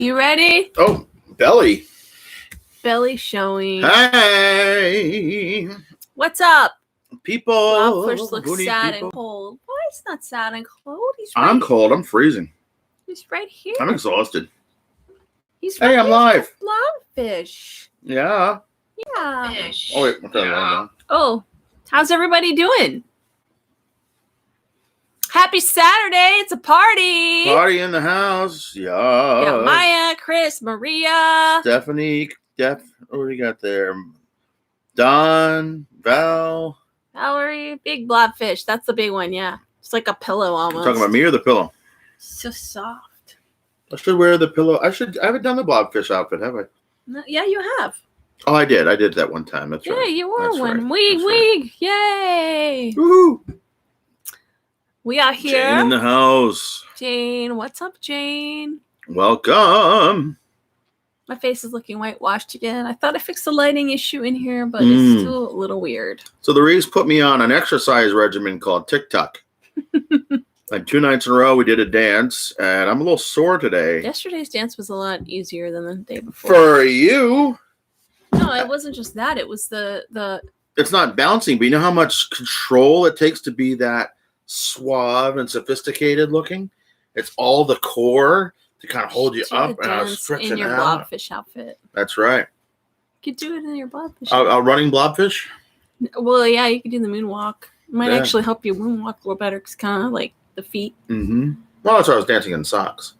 You ready? Oh, belly. Belly showing. Hey. What's up? People. Blobfish looks sad and cold. Why is not sad and cold? He's right. I'm cold. I'm freezing. He's right here. I'm exhausted. He's right Hey, I'm here. live. Blobfish. Yeah. Yeah. Oh, wait. What's that line Oh, how's everybody doing? Happy Saturday. It's a party. Party in the house. Yeah. Got Maya, Chris, Maria. Stephanie. What do you got there? Don. Val. Valerie. Big blobfish. That's the big one, yeah. It's like a pillow almost. You're talking about me or the pillow? So soft. I should wear the pillow. I haven't done the blobfish outfit, have I? No, yeah, you have. Oh, I did. I did that one time. That's right. Yeah, you wore That's one. right. Wig. Yay. Woohoo. We are here. Jane in the house. Jane, what's up, Jane? Welcome. My face is looking whitewashed again. I thought I fixed the lighting issue in here, but it's still a little weird. So the Reese put me on an exercise regimen called TikTok. And 2 nights in a row, we did a dance, and I'm a little sore today. Yesterday's dance was a lot easier than the day before. For you. No, it wasn't just that. It was the. It's not bouncing, but you know how much control it takes to be that suave and sophisticated looking? It's all the core to kind of hold you up and I was stretching in your out. blobfish outfit. That's right. You could do it in your blobfish. Running blobfish? Well, yeah, you could do the moonwalk. It might actually help you moonwalk a little better because kind of like the feet. Mm-hmm. Well, that's why I was dancing in socks.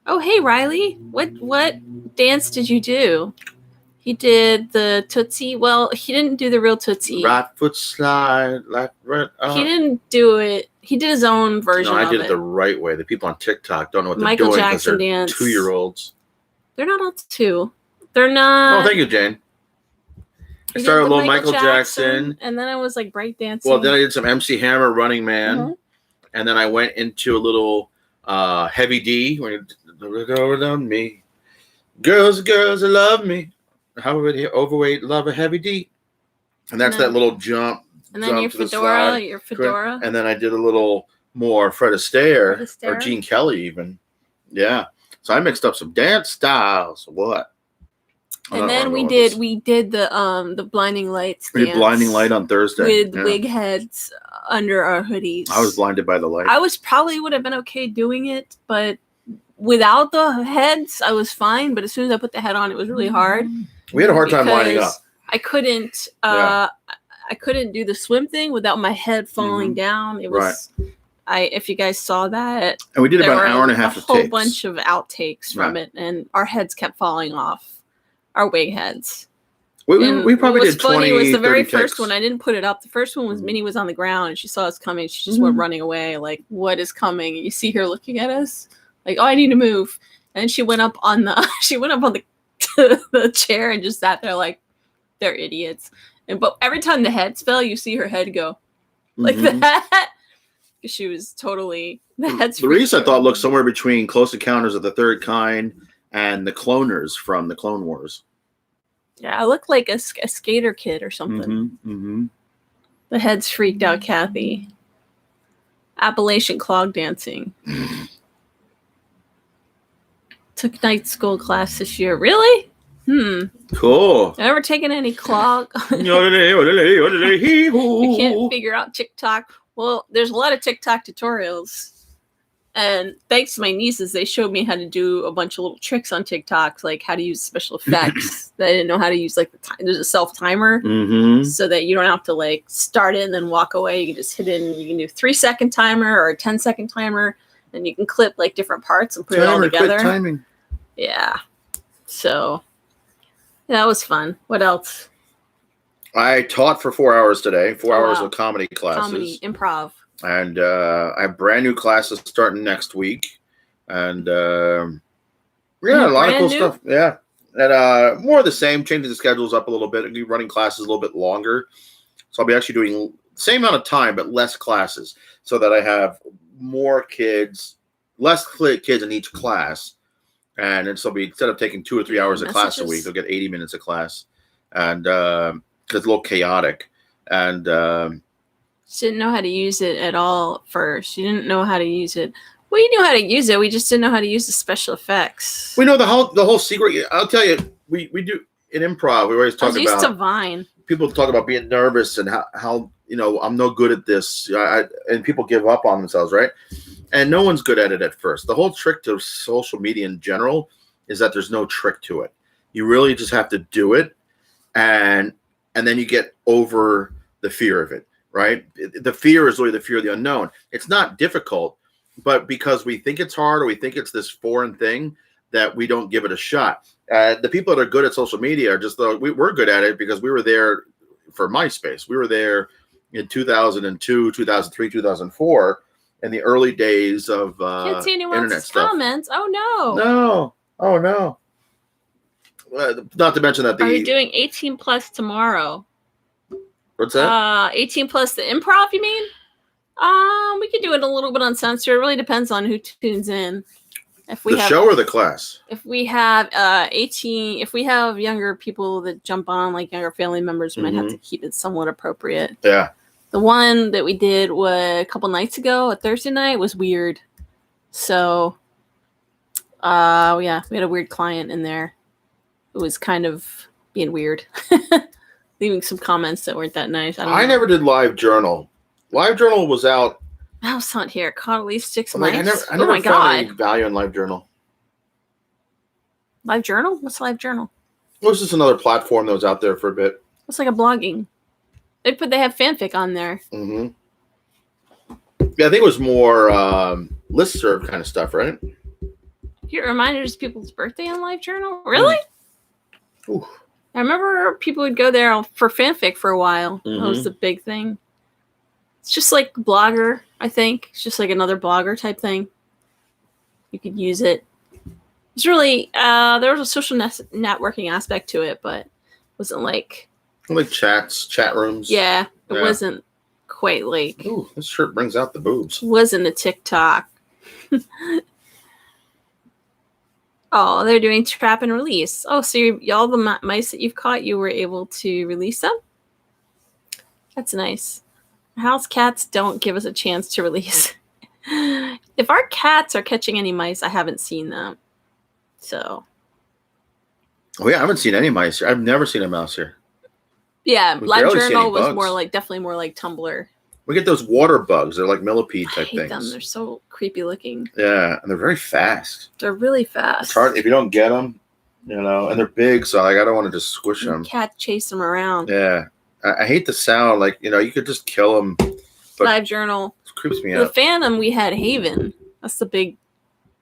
Oh, hey, Riley. What dance did you do? He did the Tootsie. Well, he didn't do the real Tootsie. Right foot slide. He didn't do it. He did his own version of it. No, I did it the right way. The people on TikTok don't know what they're Michael doing Jackson because they're dance. 2-year-olds. They're not all 2. They're not. Oh, thank you, Jane. I started with a little Michael Jackson. And then I was like breakdancing. Well, then I did some MC Hammer, Running Man. Mm-hmm. And then I went into a little Heavy D. When you look over on me. Girls that love me. How would you overweight love a Heavy D? And that's that little jump. And then your fedora. And then I did a little more Fred Astaire or Gene Kelly even. Yeah. So I mixed up some dance styles. What? And then we did the blinding lights. We did blinding light on Thursday with wig heads under our hoodies. I was blinded by the light. I would have been okay doing it, but without the heads, I was fine. But as soon as I put the head on, it was really hard. We had a hard time lining up. I couldn't. I couldn't do the swim thing without my head falling down. It was. Right. If you guys saw that, and we did about an hour and a half of takes. A whole bunch of outtakes from it, and our heads kept falling off. Our wig heads. We probably did 20. It was the very first takes. one. I didn't put it up. The first one was Minnie was on the ground and she saw us coming. She just went running away. Like, what is coming? And you see her looking at us, like, oh, I need to move. And she went up on the the chair and just sat there like they're idiots. But every time the heads fell, you see her head go like that. She was totally the heads. The Reese I thought looked somewhere between Close Encounters of the Third Kind and the Cloners from the Clone Wars. Yeah, I look like a skater kid or something. The heads freaked out Kathy. Appalachian clog dancing. Took night school class this year. Really? Cool. I've never taken any clog. I can't figure out TikTok. Well, there's a lot of TikTok tutorials. And thanks to my nieces, they showed me how to do a bunch of little tricks on TikTok, like how to use special effects that I didn't know how to use. Like there's a self timer so that you don't have to like start it and then walk away. You can just hit it and you can do 3-second timer or a 10-second timer. And you can clip like different parts and put it all together. Quick timing. Yeah. So that was fun. What else? I taught for 4 hours today, 4 hours of comedy classes. Comedy, improv. And I have brand new classes starting next week. And a lot of cool stuff. Yeah. And more of the same, changing the schedules up a little bit. I'll be running classes a little bit longer. So I'll be actually doing the same amount of time, but less classes so that I have more kids, less kids in each class. And then so instead of taking 2 or 3 hours of class a week, they'll get 80 minutes of class. And it's a little chaotic. And she didn't know how to use it at all at first. She didn't know how to use it. We knew how to use it. We just didn't know how to use the special effects. We know the whole secret. I'll tell you, we do in improv. We always talk used about to Vine. People talk about being nervous and how I'm no good at this, and people give up on themselves, right? And no one's good at it at first. The whole trick to social media in general is that there's no trick to it. You really just have to do it, and then you get over the fear of it, right? The fear is really the fear of the unknown. It's not difficult, but because we think it's hard or we think it's this foreign thing, that we don't give it a shot. The people that are good at social media are just we're good at it because we were there for MySpace. We were there in 2002, 2003, 2004, in the early days of Can't see anyone internet else's stuff. comments. Oh no! No, oh no. Not to mention that Are you doing 18 plus tomorrow? What's that? 18 plus the improv. You mean? We could do it a little bit uncensored. It really depends on who tunes in. If we the show or the class? If we have 18, if we have younger people that jump on, like younger family members, we might have to keep it somewhat appropriate. Yeah. The one that we did a couple nights ago, a Thursday night, was weird. So, yeah, we had a weird client in there. It was kind of being weird, leaving some comments that weren't that nice. I never did Live Journal. Live Journal was out. Mouse hunt here. Caught at least 6 Like, mice. I never found any value in Live Journal. Live Journal? What's Live Journal? It was just another platform that was out there for a bit. It's like a blogging. They have fanfic on there. Mm-hmm. Yeah, I think it was more listserv kind of stuff, right? You reminded people's birthday on Live Journal? Really? Ooh. I remember people would go there for fanfic for a while. Mm-hmm. That was the big thing. It's just like Blogger, I think. It's just like another Blogger type thing. You could use it. It's really, there was a social networking aspect to it, but it wasn't like chat rooms. Yeah, it wasn't quite like. Ooh, this shirt brings out the boobs. Wasn't a TikTok. Oh, they're doing trap and release. Oh, so all the mice that you've caught, you were able to release them? That's nice. House cats don't give us a chance to release. If our cats are catching any mice, I haven't seen them. So. Oh yeah, I haven't seen any mice here. I've never seen a mouse here. Yeah, Live Journal was definitely more like Tumblr. We get those water bugs. They're like millipede type I hate things. them. They're so creepy looking. Yeah, and they're very fast. They're really fast. It's hard if you don't get them, and they're big, so I don't want to just squish them. Cat chase them around. Yeah, I hate the sound. Like you could just kill them. Live Journal. It creeps me out. out. The fandom, we had Haven. That's the big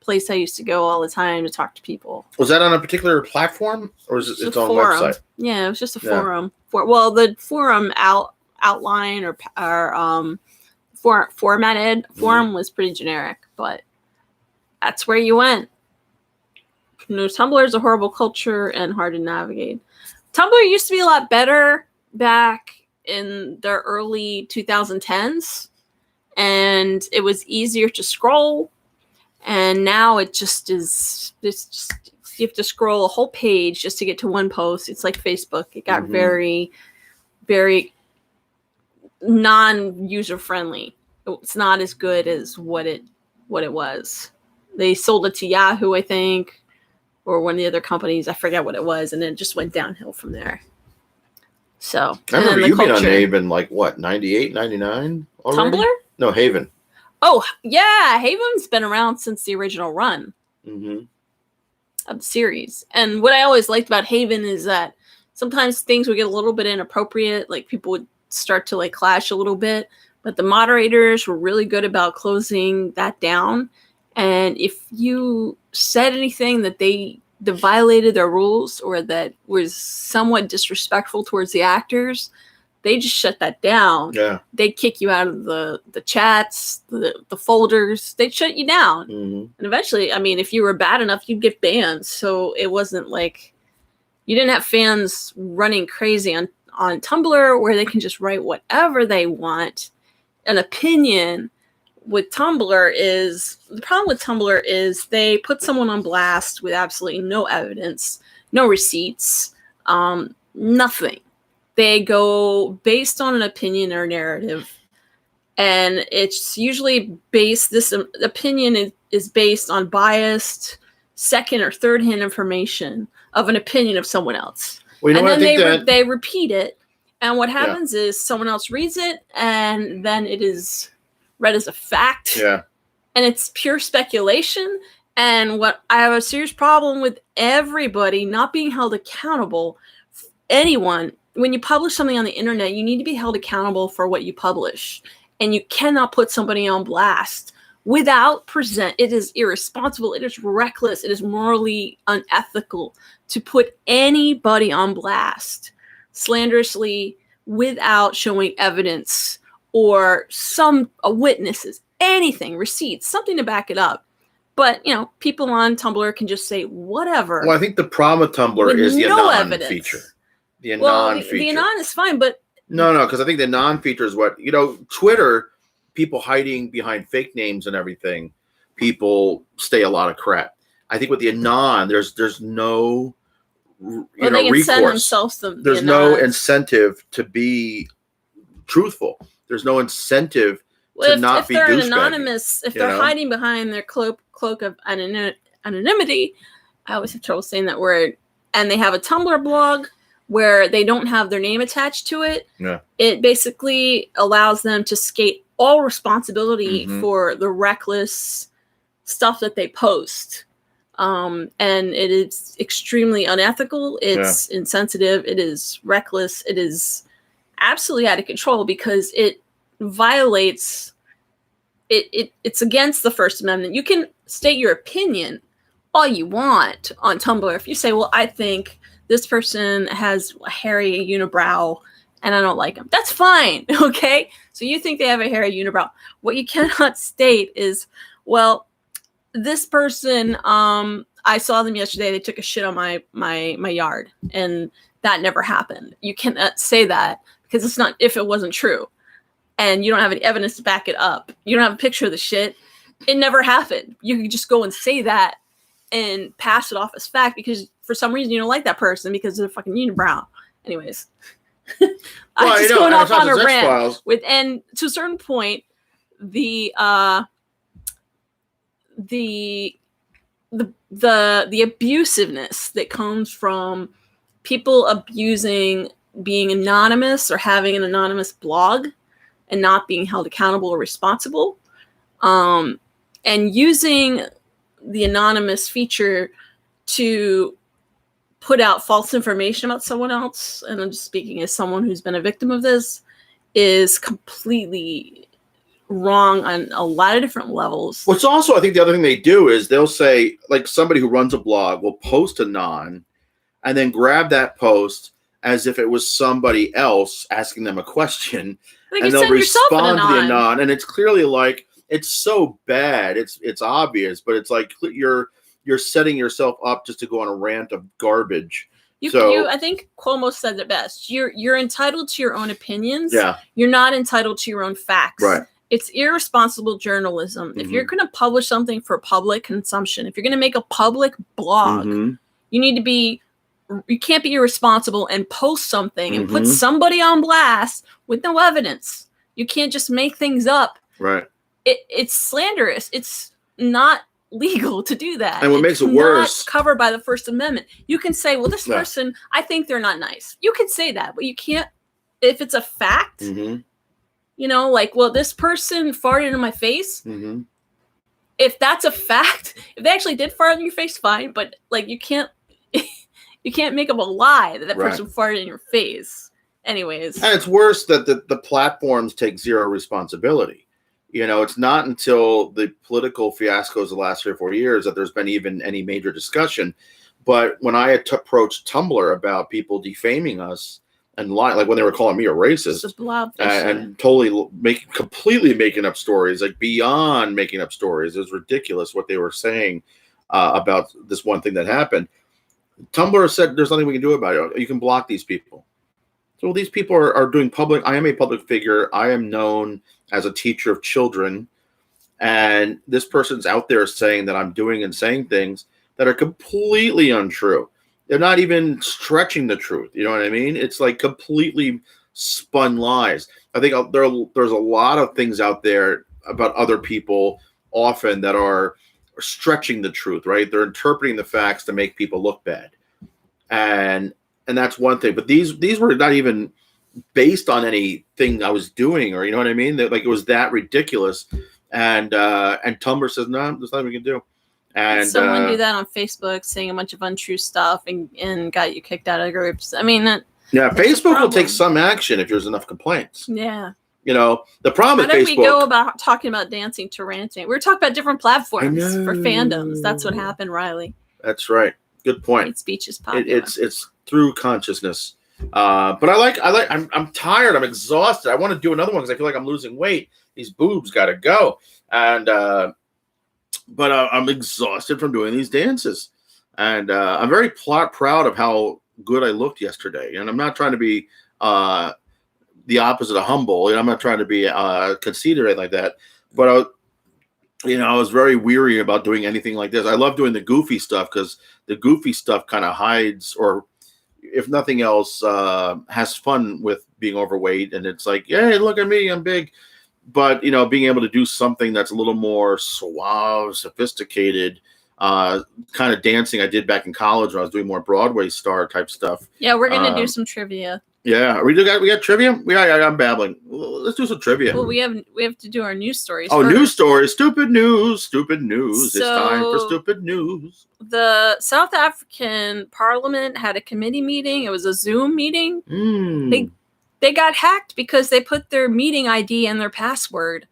place I used to go all the time to talk to people. Was that on a particular platform, or was it its own website? Yeah, it was just a forum. The forum outline or formatted forum was pretty generic, but that's where you went. Tumblr is a horrible culture and hard to navigate. Tumblr used to be a lot better back in the early 2010s, and it was easier to scroll. And now it just is. You have to scroll a whole page just to get to one post. It's like Facebook. It got very, very non-user friendly. It's not as good as what it was. They sold it to Yahoo, I think, or one of the other companies. I forget what it was, and then it just went downhill from there. So I remember you being on Haven like what, 98, 99 already? Tumblr? No, Haven. Oh yeah, Haven's been around since the original run of the series. And what I always liked about Haven is that sometimes things would get a little bit inappropriate, like people would start to like clash a little bit, but the moderators were really good about closing that down. And if you said anything that violated their rules or that was somewhat disrespectful towards the actors, they just shut that down. Yeah. They'd kick you out of the chats, the folders. They'd shut you down. And eventually, I mean, if you were bad enough, you'd get banned. So it wasn't like you didn't have fans running crazy on Tumblr where they can just write whatever they want. An opinion with Tumblr is, the problem with Tumblr is they put someone on blast with absolutely no evidence, no receipts, nothing. They go based on an opinion or narrative, and it's usually based. This opinion is based on biased second or third hand information of an opinion of someone else. Well, and then they repeat it. And what happens is someone else reads it, and then it is read as a fact. Yeah. And it's pure speculation. And what I have a serious problem with everybody not being held accountable. Anyone, when you publish something on the internet, you need to be held accountable for what you publish. And you cannot put somebody on blast without it is irresponsible, it is reckless, it is morally unethical to put anybody on blast slanderously without showing evidence or witnesses, anything, receipts, something to back it up. But, people on Tumblr can just say whatever. Well, I think the problem with Tumblr is the anon feature. The anon feature. The anon is fine, but... No, because I think the anon feature is what... Twitter, people hiding behind fake names and everything, people stay a lot of crap. I think with the anon, there's no... they can recourse. Send themselves There's no incentive to be truthful. There's no incentive to not be douchebaggy. If they're anonymous, if they're hiding behind their cloak of anonymity, I always have trouble saying that word, and they have a Tumblr blog where they don't have their name attached to it, it basically allows them to skate all responsibility for the reckless stuff that they post. And it is extremely unethical. It's insensitive. It is reckless. It is absolutely out of control because it violates it's against the First Amendment. You can state your opinion all you want on Tumblr. If you say, well, I think this person has a hairy unibrow and I don't like them, that's fine. Okay. So you think they have a hairy unibrow. What you cannot state is, well, this person, I saw them yesterday. They took a shit on my yard, and that never happened. You cannot say that because it's not if it wasn't true, and you don't have any evidence to back it up. You don't have a picture of the shit. It never happened. You can just go and say that and pass it off as fact because for some reason you don't like that person because they're fucking unibrow. Anyways, I'm just going off on a rant. And to a certain point, the abusiveness that comes from people abusing being anonymous or having an anonymous blog and not being held accountable or responsible, and using the anonymous feature to put out false information about someone else, and I'm just speaking as someone who's been a victim of this, is completely wrong on a lot of different levels. What's also, I think the other thing they do is they'll say, like somebody who runs a blog will post anon and then grab that post as if it was somebody else asking them a question, and they'll respond to the anon. And it's clearly like, it's so bad. It's obvious, but it's like you're setting yourself up just to go on a rant of garbage. I think Cuomo said it best. You're entitled to your own opinions. Yeah. You're not entitled to your own facts. Right. It's irresponsible journalism. If you're going to publish something for public consumption, if you're going to make a public blog, you can't be irresponsible and post something and put somebody on blast with no evidence. You can't just make things up. Right. It's slanderous. It's not legal to do that. And what makes it worse, not covered by the First Amendment. You can say, well, this person, I think they're not nice. You can say that, but you can't, if it's a fact, like, well, this person farted in my face. If that's a fact, if they actually did fart in your face, fine. But like, you can't make up a lie that person farted in your face. Anyways. And it's worse that the platforms take zero responsibility. It's not until the political fiascos of the last 3 or 4 years that there's been even any major discussion. But when I had approached Tumblr about people defaming us and lying, like when they were calling me a racist and totally completely making up stories, like beyond making up stories, it was ridiculous what they were saying about this one thing that happened. Tumblr said there's nothing we can do about it. You can block these people. So these people are doing public. I am a public figure. I am known as a teacher of children. And this person's out there saying that I'm doing and saying things that are completely untrue. They're not even stretching the truth. You know what I mean? It's like completely spun lies. I think there's a lot of things out there about other people often that are stretching the truth, right? They're interpreting the facts to make people look bad, and that's one thing. But these were not even based on anything I was doing, or you know what I mean? That like it was that ridiculous, and Tumblr says no, there's nothing we can do. And someone do that on Facebook, saying a bunch of untrue stuff, and got you kicked out of groups. I mean, Facebook will take some action if there's enough complaints. Yeah. You know, the problem with Facebook. How did we go about talking about dancing to ranting? We were talking about different platforms for fandoms. That's what happened, Riley. That's right. Good point. Hate speech is popular. It's through consciousness. But I'm tired. I'm exhausted. I want to do another one because I feel like I'm losing weight. These boobs got to go. And but I'm exhausted from doing these dances. And I'm very proud of how good I looked yesterday. And I'm not trying to be the opposite of humble. I'm not trying to be conceited or anything like that. But I was very weary about doing anything like this. I love doing the goofy stuff because the goofy stuff kind of hides, or if nothing else, has fun with being overweight. And it's like, hey, look at me, I'm big. But, being able to do something that's a little more suave, sophisticated, kind of dancing I did back in college when I was doing more Broadway star type stuff. Yeah, we're going to do some trivia. Yeah, we got trivia? I'm babbling. Let's do some trivia. Well, we have to do our news stories. Oh, first. News stories. Stupid news. It's time for stupid news. The South African Parliament had a committee meeting. It was a Zoom meeting. They got hacked because they put their meeting ID and their password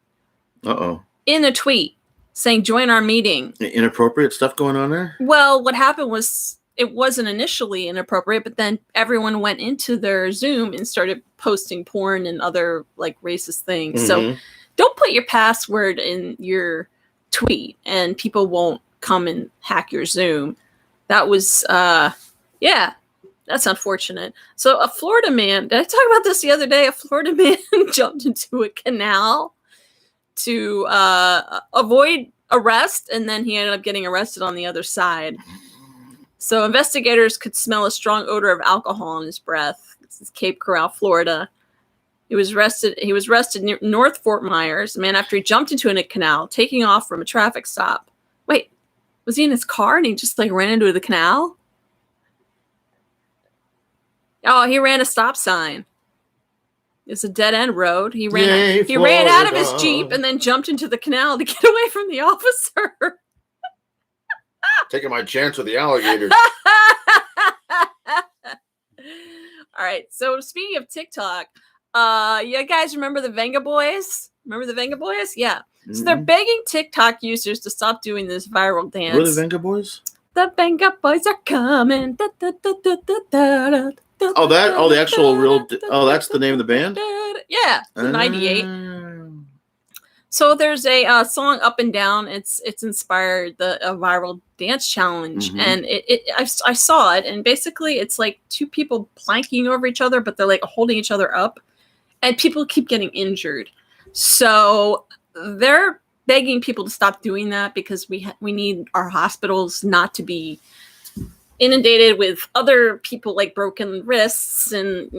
in a tweet saying, join our meeting. Inappropriate stuff going on there? Well, what happened was it wasn't initially inappropriate, but then everyone went into their Zoom and started posting porn and other like racist things. So don't put your password in your tweet and people won't come and hack your Zoom. That was, that's unfortunate. So a Florida man, did I talk about this the other day? A Florida man jumped into a canal to avoid arrest, and then he ended up getting arrested on the other side. So investigators could smell a strong odor of alcohol in his breath. This is Cape Coral, Florida. He was arrested near North Fort Myers, man, after he jumped into a canal, taking off from a traffic stop. Wait, was he in his car and he just like ran into the canal? Oh, he ran a stop sign. It's a dead end road. He ran out of his Jeep and then jumped into the canal to get away from the officer. Taking my chance with the alligators. All right. So speaking of TikTok, you guys remember the Venga Boys? Remember the Venga Boys? Yeah. So they're begging TikTok users to stop doing this viral dance. What are the Venga Boys? The Venga Boys are coming. Da, da, da, da, da, da, da. The actual real. That's the name of the band? Yeah, 98. So there's a song Up and Down. It's inspired a viral dance challenge, and I saw it, and basically it's like two people planking over each other, but they're like holding each other up, and people keep getting injured. So they're begging people to stop doing that because we need our hospitals not to be inundated with other people like broken wrists and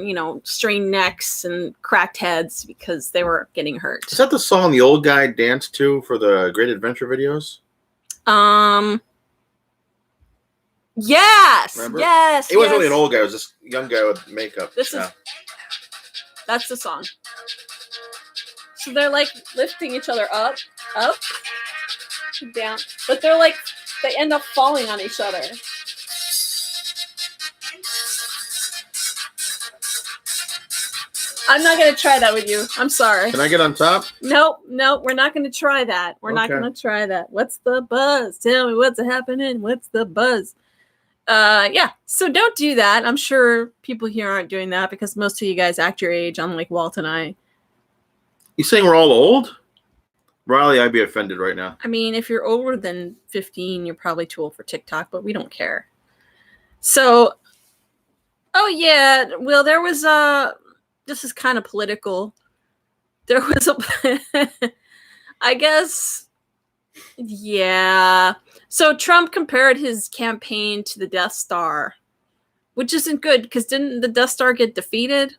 strained necks and cracked heads because they were getting hurt. Is that the song the old guy danced to for the Great Adventure videos? Yes. Remember? Yes. It wasn't really an old guy, it was this young guy with makeup. That's the song. So they're like lifting each other up, down, but they end up falling on each other. I'm not going to try that with you. I'm sorry. Can I get on top? Nope, we're not going to try that. We're not going to try that. What's the buzz? Tell me what's happening. What's the buzz? Yeah, so don't do that. I'm sure people here aren't doing that because most of you guys act your age, unlike Walt and I. You saying we're all old? Riley, I'd be offended right now. I mean, if you're older than 15, you're probably too old for TikTok, but we don't care. So, well, there was this is kind of political. There was I guess, yeah. So Trump compared his campaign to the Death Star, which isn't good because didn't the Death Star get defeated?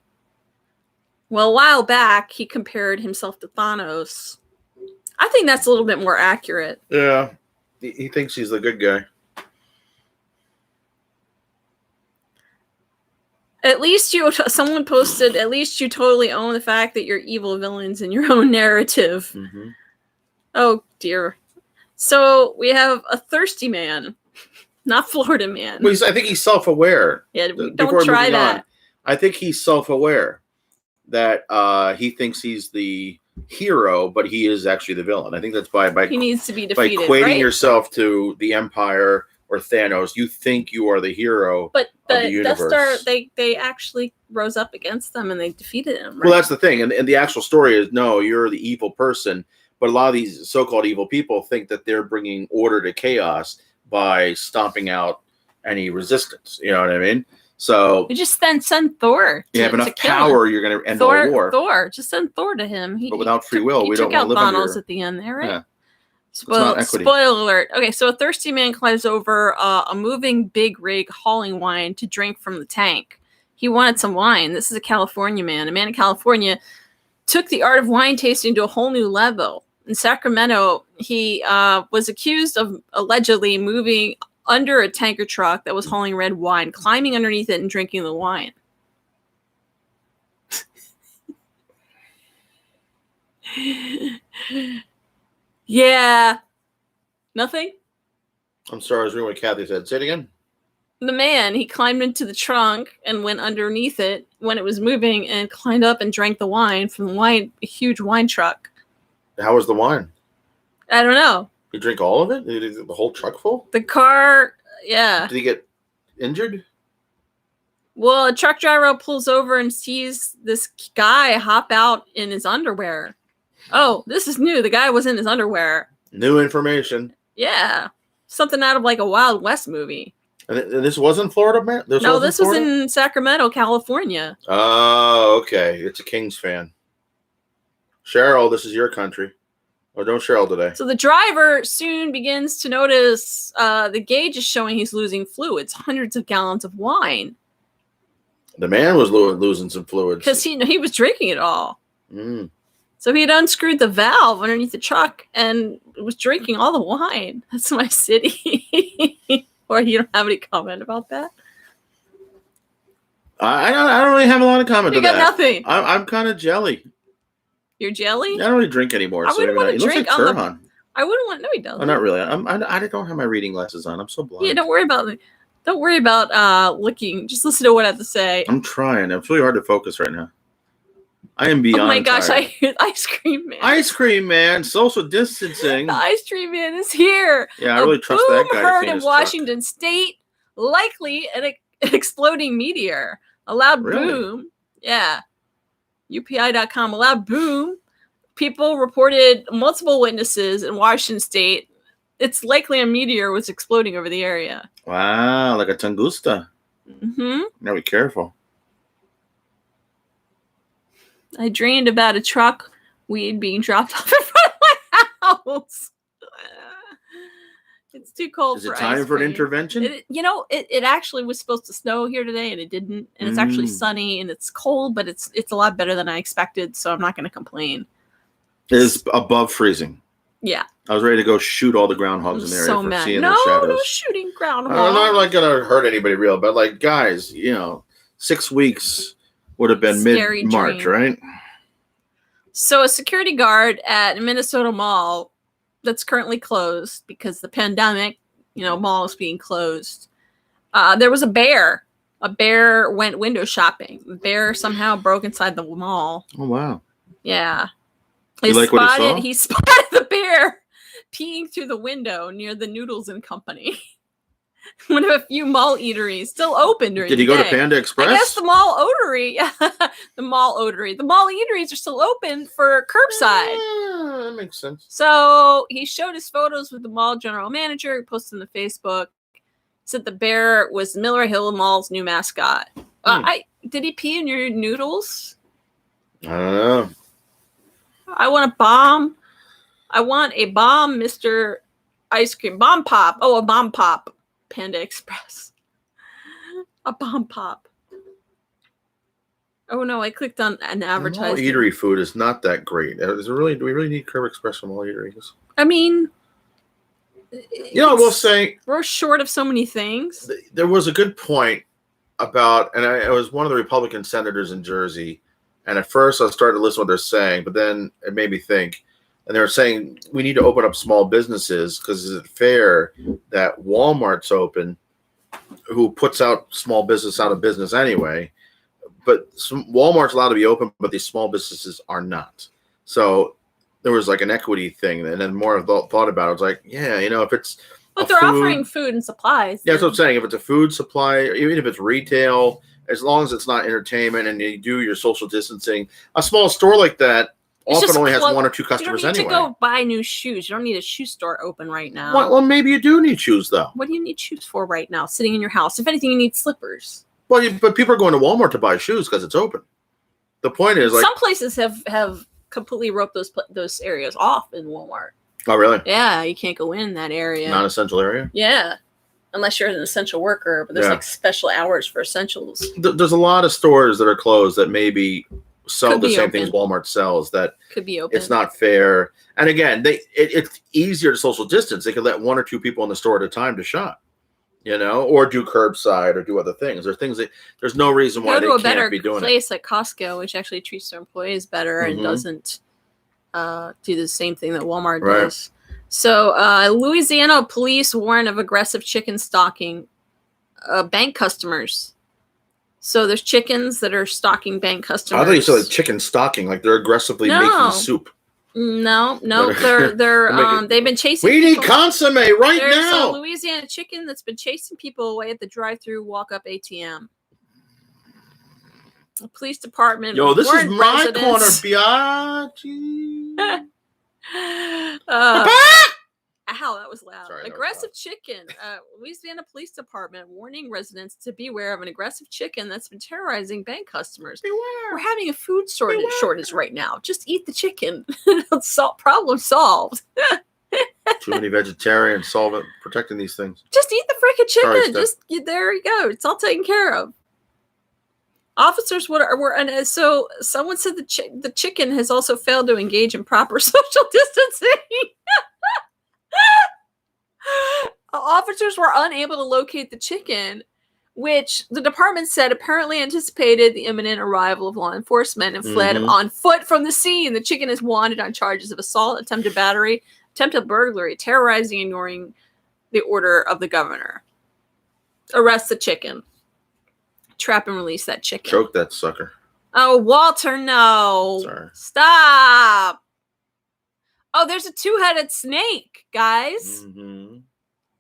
Well, a while back, he compared himself to Thanos. I think that's a little bit more accurate. Yeah. He thinks he's the good guy. At least someone posted, at least you totally own the fact that you're evil villains in your own narrative. Mm-hmm. Oh, dear. So we have a thirsty man, not Florida man. Well, I think he's self-aware. Yeah, don't try that. I think he's self-aware that he thinks he's the hero, but he is actually the villain. I think that's by he needs to be defeated, by equating right? yourself to the Empire or Thanos. You think you are the hero, but of the universe. Death Star, they actually rose up against them and they defeated him. Right? Well, that's the thing, and the actual story is no, you're the evil person. But a lot of these so-called evil people think that they're bringing order to chaos by stomping out any resistance. You know what I mean? So you just then send Thor. You have enough power, you're going to end all war. Thor, just send Thor to him. But without free will, we don't want to live under. He took out Thanos at the end there, right? Yeah. Spoiler alert. Okay, so a thirsty man climbs over a moving big rig hauling wine to drink from the tank. He wanted some wine. This is a California man. A man in California took the art of wine tasting to a whole new level. In Sacramento, he was accused of allegedly moving under a tanker truck that was hauling red wine, climbing underneath it and drinking the wine. Yeah. Nothing? I'm sorry, I was reading what Kathy said. Say it again. The man, he climbed into the trunk and went underneath it when it was moving and climbed up and drank the wine from a huge wine truck. How was the wine? I don't know. You drink all of it? The whole truck full? The car, yeah. Did he get injured? Well, a truck driver pulls over and sees this guy hop out in his underwear. Oh, this is new. The guy was in his underwear. New information. Yeah. Something out of like a Wild West movie. And this wasn't Florida, man? No, this was in Sacramento, California. Oh, okay. It's a Kings fan. Cheryl, this is your country. Oh, don't Cheryl today. So the driver soon begins to notice the gauge is showing he's losing fluids, hundreds of gallons of wine. The man was losing some fluids. Because he was drinking it all. Mm. So he had unscrewed the valve underneath the truck and was drinking all the wine. That's my city. Or you don't have any comment about that? I don't really have a lot of comment you to that. You got nothing. I'm kind of jelly. You're jelly? I don't really drink anymore. I wouldn't want to drink like on the... I wouldn't want... No, he doesn't. Oh, not really. I don't have my reading glasses on. I'm so blind. Yeah, don't worry about looking. Just listen to what I have to say. I'm trying. It's really hard to focus right now. I am beyond. Oh my gosh, tired. I hear Ice Cream Man. Ice Cream Man, social distancing. The Ice Cream Man is here. Yeah, I really trust that guy. Heard in Washington State, likely an exploding meteor. A loud boom. Yeah. UPI.com. A loud boom. People reported multiple witnesses in Washington State. It's likely a meteor was exploding over the area. Wow, like a tungusta. Mm-hmm. Now be careful. I dreamed about a truck weed being dropped off in front of my house. It's too cold for ice cream. Is it time for an intervention? It actually was supposed to snow here today, and it didn't. And it's actually sunny, and it's cold, but it's a lot better than I expected, so I'm not going to complain. It is above freezing. Yeah. I was ready to go shoot all the groundhogs in the area so for mad. seeing the shadows. No shooting groundhogs. I'm not like going to hurt anybody real, but like, guys, 6 weeks would have been mid-March, right? So a security guard at a Minnesota mall that's currently closed because the pandemic, mall is being closed. There was a bear. A bear went window shopping. The bear somehow broke inside the mall. Oh, wow. Yeah. He spotted the bear peeing through the window near the Noodles and Company. One of a few mall eateries still open during the day. Did he go to Panda Express? I guess the mall oatery. The mall eateries are still open for curbside. That makes sense. So he showed his photos with the mall general manager. He posted on the Facebook. Said the bear was Miller Hill Mall's new mascot. Did he pee in your noodles? I don't know. I want a bomb. I want a bomb, Mr. Ice Cream. Bomb pop. Oh, a bomb pop. Panda Express. A bomb pop. Oh no, I clicked on an advertisement. Mall eatery food is not that great. Do we really need Curb Express from all eateries? I mean, I will say we're short of so many things. There was a good point about, and I was one of the Republican senators in Jersey, and at first I started to listen to what they're saying, but then it made me think, and they were saying we need to open up small businesses because is it fair that Walmart's open, who puts out small business out of business anyway, but Walmart's allowed to be open, but these small businesses are not. So there was like an equity thing, and then more thought about it. I was like, yeah, if it's but they're offering food and supplies. Yeah, that's what I'm saying. If it's a food supply, even if it's retail, as long as it's not entertainment and you do your social distancing, a small store like that often only has one or two customers anyway. You don't need to go buy new shoes. You don't need a shoe store open right now. Well, maybe you do need shoes, though. What do you need shoes for right now, sitting in your house? If anything, you need slippers. Well, but people are going to Walmart to buy shoes because it's open. The point is, some places have completely roped those areas off in Walmart. Oh, really? Yeah, you can't go in that area. Non-essential area? Yeah. Unless you're an essential worker, but there's like special hours for essentials. There's a lot of stores that are closed that maybe sell the same things Walmart sells that could be open. It's not fair. And again, it's easier to social distance. They could let one or two people in the store at a time to shop, or do curbside or do other things. There's no reason why they can't be doing it. Go to a better place like Costco, which actually treats their employees better and doesn't do the same thing that Walmart does. So Louisiana police warn of aggressive chicken stalking bank customers. So there's chickens that are stalking bank customers. I thought you said like chicken stalking, like they're aggressively making soup. No, they're they've been chasing. We need consomme now. There's a Louisiana chicken that's been chasing people away at the drive-through walk-up ATM. The police department. Yo, this is my corner, biatch. Ow, that was loud. Sorry, aggressive chicken. Louisiana Police Department warning residents to beware of an aggressive chicken that's been terrorizing bank customers. Beware. We're having a food shortage right now. Just eat the chicken. Problem solved. Too many vegetarians protecting these things. Just eat the freaking chicken. There you go. It's all taken care of. Officers were and so someone said the chicken has also failed to engage in proper social distancing. Officers were unable to locate the chicken, which the department said apparently anticipated the imminent arrival of law enforcement and fled on foot from the scene. The chicken is wanted on charges of assault, attempted battery, attempted burglary, terrorizing, ignoring the order of the governor. Arrest the chicken. Trap and release that chicken. Choke that sucker. Oh, Walter, no. Sorry. Stop. Oh, there's a two-headed snake, guys.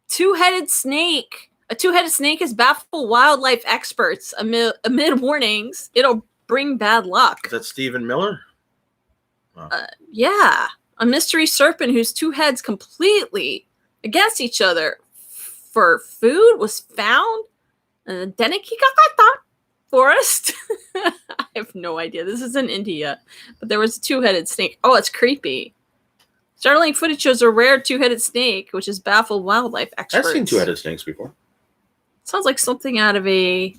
Two-headed snake. A two-headed snake has baffled wildlife experts amid warnings. It'll bring bad luck. Is that Stephen Miller? Wow. Yeah. A mystery serpent whose two heads completely against each other for food was found in the Denikikakata forest. I have no idea. This is in India. But there was a two-headed snake. Oh, it's creepy. Startling footage shows a rare two-headed snake, which has baffled wildlife experts. I've seen two-headed snakes before. Sounds like something out of a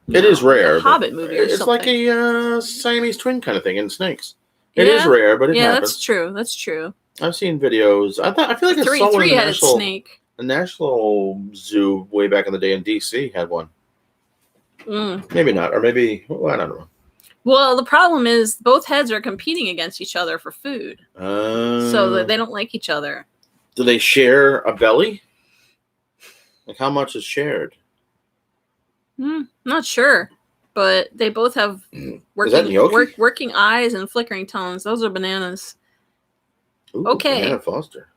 it is rare. A Hobbit movie or it's something. It's like a Siamese twin kind of thing in snakes. It is rare, but it happens. That's true. That's true. I've seen videos. I feel like I saw one in three-headed snake. The National Zoo way back in the day in D.C. had one. Maybe not, or maybe I don't know. Well, the problem is both heads are competing against each other for food. So they don't like each other. Do they share a belly? Like how much is shared? Not sure. But they both have working eyes and flickering tongues. Those are bananas. Ooh, okay. Banana Foster.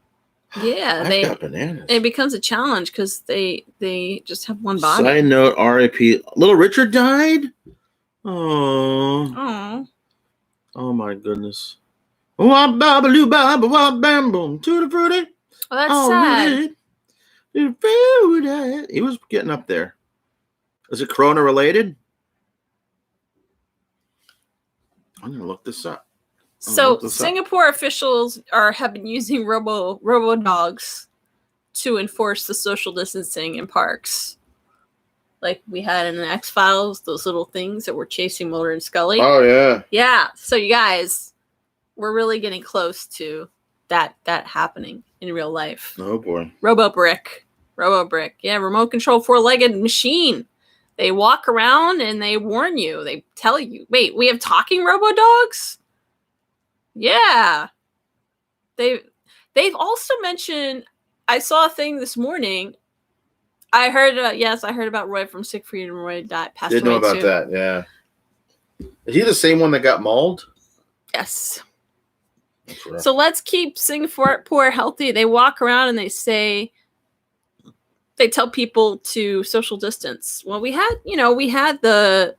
Yeah, I've got bananas. It becomes a challenge because they just have one body. Side note, R.I.P. Little Richard died? Oh. Oh my goodness. Wah babaloo baba wah bam boom to the fruity. Oh, that's sad. He was getting up there. Is it Corona related? I'm gonna look this up. So Singapore officials have been using robo dogs to enforce the social distancing in parks. Like we had in the X-Files, those little things that were chasing Mulder and Scully. Oh yeah. Yeah. So you guys, we're really getting close to that happening in real life. Oh boy. Robo-Brick. Yeah, remote control 4-legged machine. They walk around and they warn you. They tell you, wait, we have talking robo-dogs? Yeah. They've also mentioned, I saw a thing this morning. I heard about Roy from Siegfried, and Roy passed away. Did know about that, yeah. Is he the same one that got mauled? Yes. So let's keep Singapore healthy. They walk around and they tell people to social distance. Well, we had the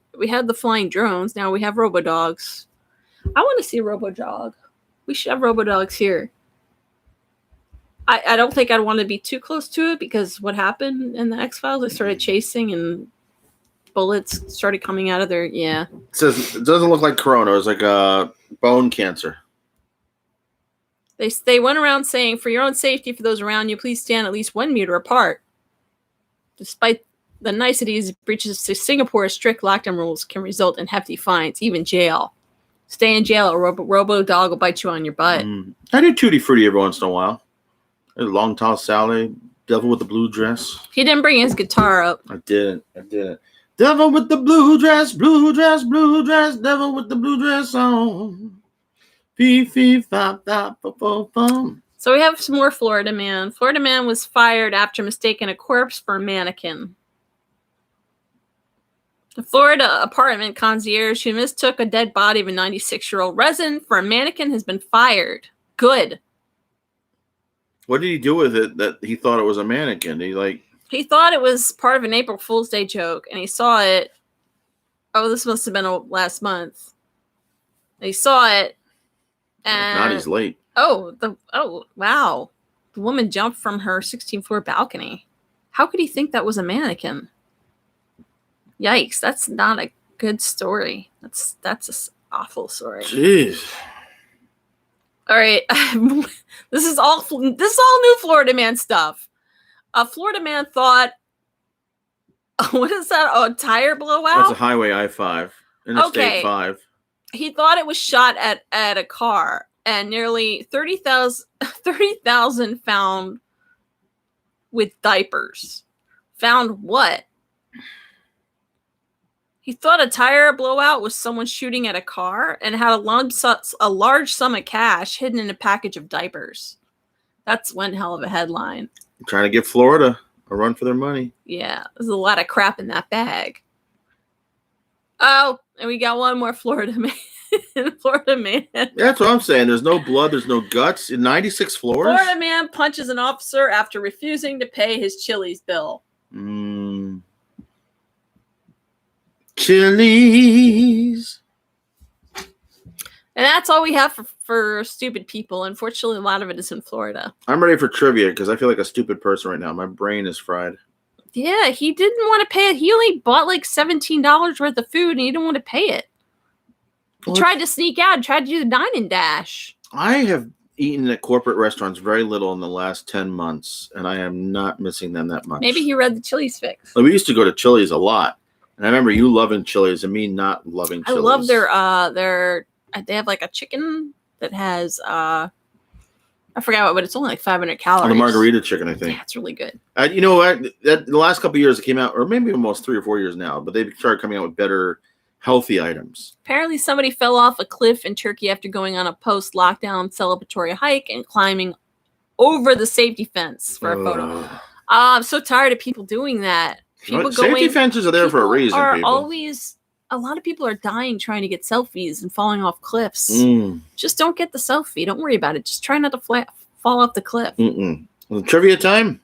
flying drones. Now we have robo-dogs. I want to see a robo-dog. We should have robo-dogs here. I don't think I'd want to be too close to it because what happened in the X-Files, they started chasing and bullets started coming out of their, yeah. It says it doesn't look like corona. It's like bone cancer. They went around saying, for your own safety, for those around you, please stand at least 1 meter apart. Despite the niceties, breaches to Singapore's strict lockdown rules can result in hefty fines, even jail. Stay in jail or robo-dog will bite you on your butt. I do Tutti Frutti every once in a while. Long Tall Sally, Devil with the Blue Dress. He didn't bring his guitar up. I did. Devil with the blue dress, blue dress, blue dress, devil with the blue dress on. Fee, fee, fa, fa, fa, fa, fa. So we have some more Florida man. Florida man was fired after mistaking a corpse for a mannequin. The Florida apartment concierge who mistook a dead body of a 96-year-old resident for a mannequin has been fired. Good. What did he do with it that he thought it was a mannequin? He thought it was part of an April Fool's Day joke, and he saw it. Oh, this must have been last month. He saw it, and not he's late. Oh, wow. The woman jumped from her 16th floor balcony. How could he think that was a mannequin? Yikes, that's not a good story. That's an awful story. Jeez. All right. This is all new Florida man stuff. A Florida man thought, what is that? Oh, a tire blowout? That's a highway I-5. Interstate 5. He thought it was shot at a car, and nearly 30,000 found with diapers. Found what? He thought a tire blowout was someone shooting at a car and had a large sum of cash hidden in a package of diapers. That's one hell of a headline. I'm trying to give Florida a run for their money. Yeah, there's a lot of crap in that bag. Oh, and we got one more Florida man. Florida man. That's what I'm saying. There's no blood. There's no guts. In 96 floors? Florida man punches an officer after refusing to pay his Chili's bill. Chili's. And that's all we have for stupid people. Unfortunately, a lot of it is in Florida. I'm ready for trivia because I feel like a stupid person right now. My brain is fried. Yeah, he didn't want to pay it. He only bought like $17 worth of food and he didn't want to pay it. He tried to sneak out and tried to do the dine and dash. I have eaten at corporate restaurants very little in the last 10 months, and I am not missing them that much. Maybe he read the Chili's fix. We used to go to Chili's a lot. And I remember you loving Chili's and me not loving Chili's. I love their they have like a chicken that has I forgot what, but it's only like 500 calories. The margarita chicken, I think. Yeah, it's really good. You know what? The last couple of years it came out, or maybe almost 3 or 4 years now, but they started coming out with better healthy items. Apparently somebody fell off a cliff in Turkey after going on a post-lockdown celebratory hike and climbing over the safety fence for a photo. I'm so tired of people doing that. Safety fences are there for a reason. A lot of people are dying trying to get selfies and falling off cliffs. Just don't get the selfie. Don't worry about it. Just try not to fall off the cliff. Well, trivia time?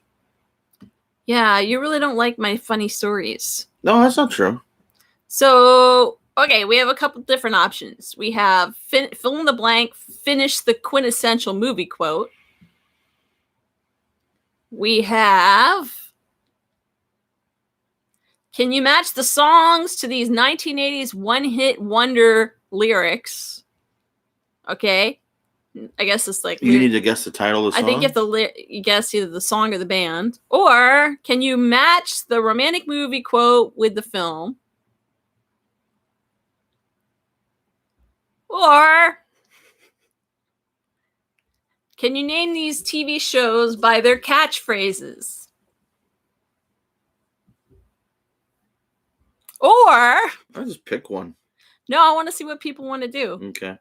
Yeah, you really don't like my funny stories. No, that's not true. So, okay, we have a couple different options. We have fill in the blank, finish the quintessential movie quote. We have... Can you match the songs to these 1980s one-hit wonder lyrics? Okay. I guess it's like... You need to guess the title of the song? I think you have to guess either the song or the band. Or can you match the romantic movie quote with the film? Or Can you name these TV shows by their catchphrases? Or I'll just pick one. no, I want to see what people want to do. Okay.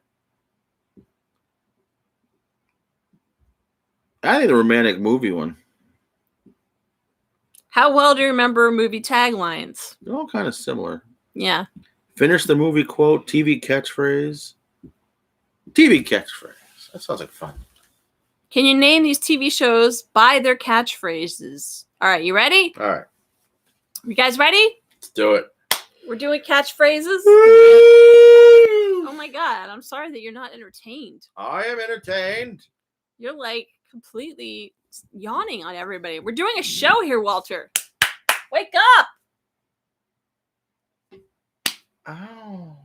I think the romantic movie one. How well do you remember movie taglines? They're all kind of similar. Yeah. Finish the movie quote, TV catchphrase. TV catchphrase. That sounds like fun. Can you name these TV shows by their catchphrases? All right, you ready? All right. You guys ready? Let's do it. We're doing catchphrases. Oh my God, I'm sorry that you're not entertained. I am entertained. You're like completely yawning on everybody. We're doing a show here, Walter. Wake up. Ow.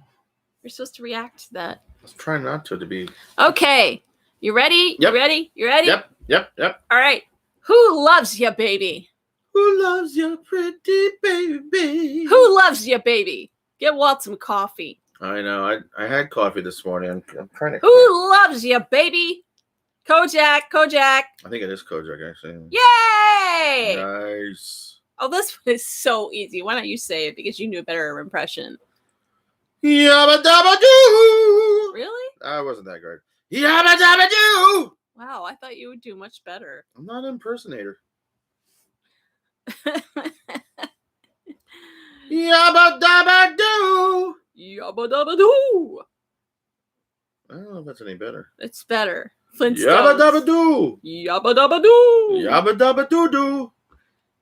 You're supposed to react to that. I was trying not to be. Okay. You ready? Yep. You ready? You ready? Yep. All right. Who loves you, baby? Who loves your pretty baby? Who loves you, baby? Get Walt some coffee. I know. I had coffee this morning. I'm trying to. Who loves you, baby? Kojak. I think it is Kojak, actually. Yay! Nice. Oh, this one is so easy. Why don't you say it? Because you knew a better impression. Yabba dabba doo. Really? That wasn't that great. Yabba dabba doo. Wow, I thought you would do much better. I'm not an impersonator. Yabba dabba doo. Yabba dabba doo. I don't know if that's any better. It's better. Flintstones. Yabba dabba doo. Yabba dabba doo. Yabba dabba doo doo.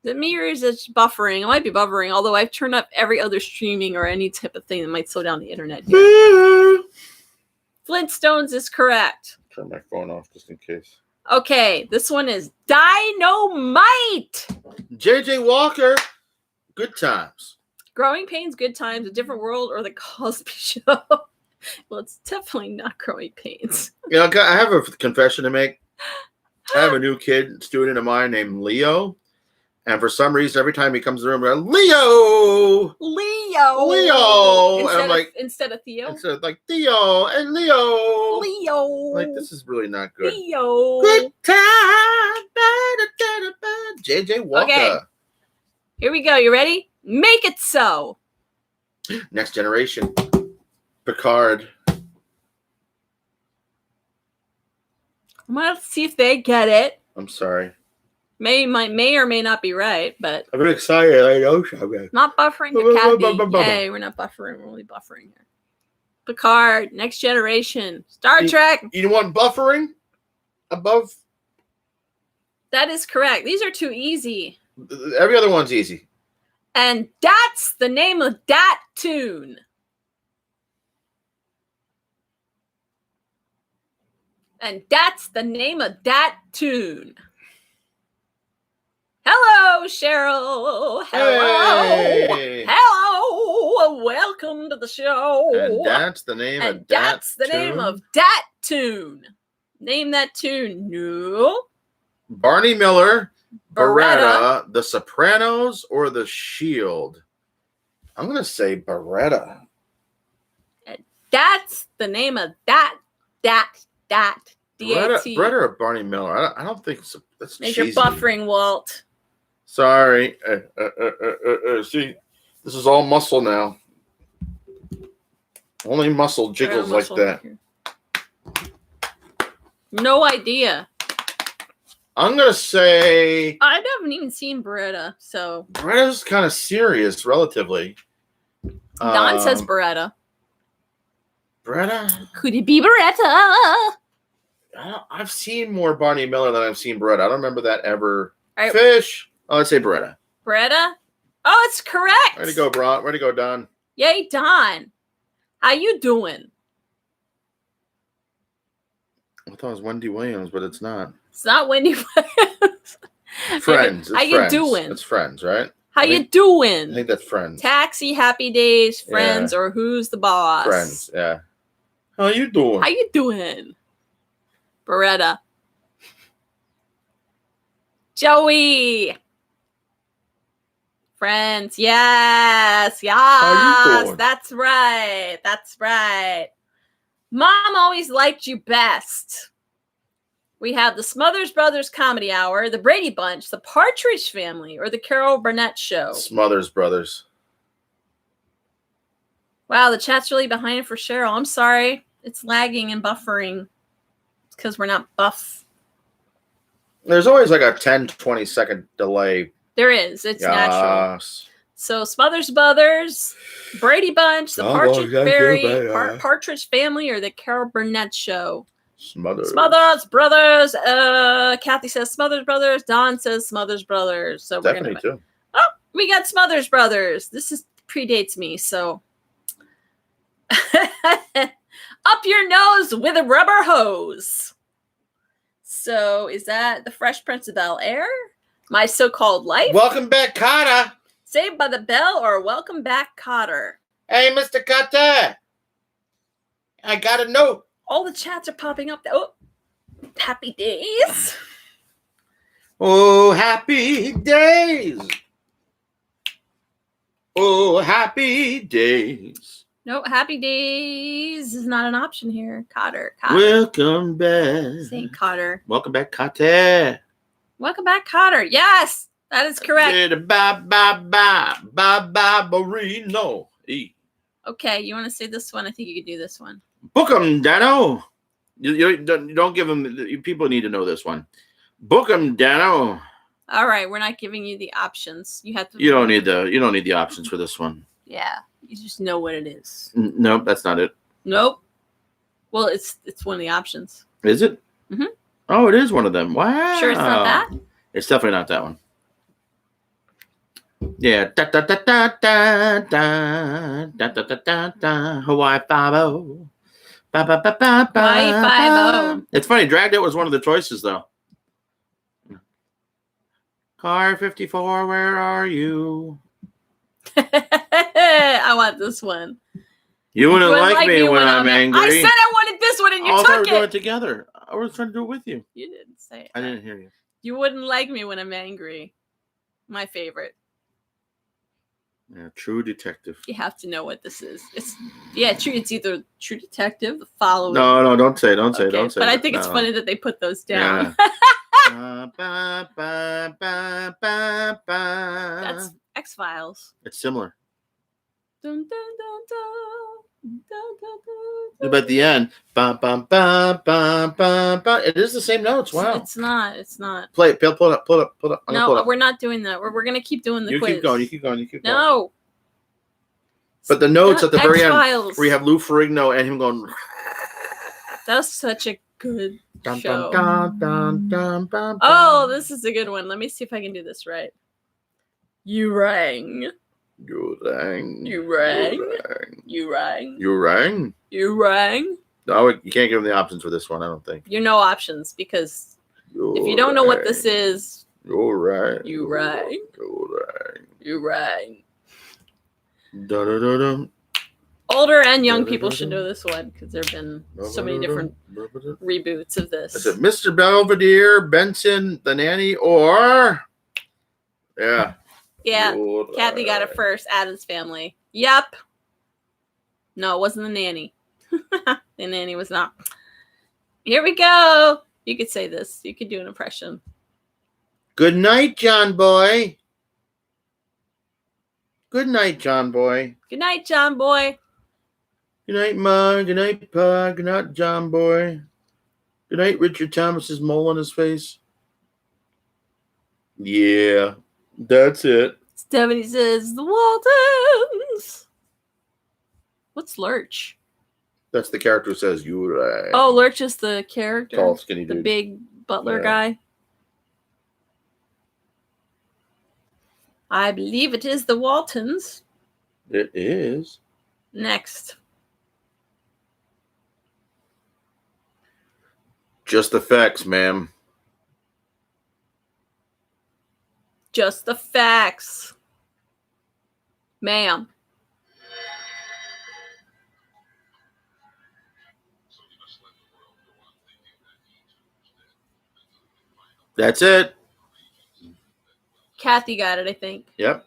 The mirror is just buffering. It might be buffering, although I've turned up every other streaming or any type of thing that might slow down the internet here. Flintstones is correct. Turn my phone off just in case. Okay, this one is Dynamite. J.J. Walker, Good Times. Growing Pains, Good Times, A Different World, or The Cosby Show? Well, it's definitely not Growing Pains. You know, I have a confession to make. I have a new student of mine named Leo. And for some reason, every time he comes in the room, we're like, Leo! And I'm like, instead of Theo? Instead of like, Theo and Leo! Like, this is really not good. Leo! Good time! J.J. Walker. Okay. Here we go. You ready? Make it so. Next Generation. Picard. I'm going to see if they get it. I'm sorry. May or may not be right, but I'm excited. I know something. not buffering the Kathy. Hey, we're not buffering. We're only buffering here. Picard, Next Generation, Star Trek. You want buffering above? That is correct. These are too easy. Every other one's easy. And that's the name of that tune. And that's the name of that tune. Hello, Cheryl. Hello. Hey. Hello. Welcome to the show. And that's the name and of that's that the name tune? of that tune. Name that tune. No. Barney Miller, Beretta. Beretta, The Sopranos, or The Shield? I'm going to say Beretta. And that's the name of that. D-A-T. Beretta or Barney Miller? I don't think so. That's You're cheesy. buffering, Walt. Sorry. See, this is all muscle now. Only muscle jiggles like that. No idea. I'm going to say... I haven't even seen Beretta, so... Beretta's kind of serious, relatively. Don says Beretta. Beretta? Could it be Beretta? I've seen more Barney Miller than I've seen Beretta. I don't remember that ever. All right. Fish. Oh, let's say Beretta. Beretta? Oh, it's correct. Way to go, Bron. Way to go, Don. Yay, Don. How you doing? I thought it was Wendy Williams, but it's not. It's not Wendy Williams. Friends. How you doing? It's Friends, right? How you doing? I think that's Friends. Taxi, Happy Days, Friends, or Who's the Boss? Friends, yeah. How you doing? How you doing? Beretta. Joey. Friends. Yes. Yes. That's right. That's right. Mom always liked you best. We have the Smothers Brothers Comedy Hour, the Brady Bunch, the Partridge Family, or the Carol Burnett Show. Smothers Brothers. Wow, the chat's really behind it for Cheryl. I'm sorry. It's lagging and buffering. It's because we're not buff. There's always like a 10, 20-second delay. There is. It's natural. So Smothers Brothers, Brady Bunch, the Partridge Family, or the Carol Burnett Show. Smothers Brothers. Kathy says Smothers Brothers. Don says Smothers Brothers. So we're definitely too. Oh, we got Smothers Brothers. This predates me, so up your nose with a rubber hose. So is that the Fresh Prince of Bel-Air? My So-Called Life? Welcome back, Cotter. Saved by the Bell, or Welcome Back, Cotter? Hey, Mr. Cotter. I got a note. All the chats are popping up. Oh, Happy Days. Oh, happy days. Oh, happy days. No, Happy Days is not an option here. Cotter. Welcome back. Saint Cotter. Welcome back, Cotter. Welcome back, Cotter. Yes, that is correct. Barbarino. Okay, you want to say this one? I think you could do this one. Book 'em, Dano. You don't give them. People need to know this one. Book 'em, Dano. All right, we're not giving you the options. You have to. You don't need the options for this one. Yeah, you just know what it is. Nope, that's not it. Nope. Well, it's one of the options. Is it? Mm-hmm. Oh, it is one of them. Wow. Sure, it's not that. It's definitely not that one. Yeah. Da da da da da da da da da da da. Hawaii 5-0. Ba ba ba ba ba. Hawaii 5-0. It's funny. Dragnet was one of the choices, though. Car 54, where are you? I want this one. You wouldn't like me when I'm angry. I said I wanted this one, and you took it. We're doing it together. I was trying to do it with you. You didn't say it. I didn't hear you. You wouldn't like me when I'm angry. My favorite. Yeah, True Detective. You have to know what this is. It's true. It's either True Detective, The Following. No, don't say. Don't say. But I think it's funny that they put those down. Yeah. That's X-Files. It's similar. Dun, dun, dun, dun, dun, dun, dun. But at the end, it is the same notes. Wow. It's not. Play it. Pull it up. No, we're not doing that. We're gonna keep doing the quiz. You keep going. No. But the notes at the very end, where you have Lou Ferrigno and him going. That's such a good show. Dun, dun, dun, Oh, this is a good one. Let me see if I can do this right. You rang. You rang. You rang. You rang. You rang. You rang. No, you can't give them the options for this one, I don't think. You know options because if you don't know what this is, you rang. You rang. You rang. You rang. Da-da-da-dum. Older and young people should know this one because there have been so many different reboots of this. Is it Mr. Belvedere, Benson, the Nanny, or yeah? Yeah, Kathy got it first. Addams Family. Yep. No, it wasn't the Nanny. The Nanny was not. Here we go. You could say this. You could do an impression. Good night, John Boy. Good night, John Boy. Good night, John Boy. Good night, Ma. Good night, Pa. Good night, John Boy. Good night, Richard Thomas's mole on his face. Yeah, that's it. Stephanie says, the Waltons. What's Lurch? That's the character who says, you right. Oh, Lurch is the character? Tall, skinny dude. The big butler guy? I believe it is the Waltons. It is. Next. Just the facts, ma'am. Just the facts. Ma'am. That's it. Kathy got it, I think. Yep.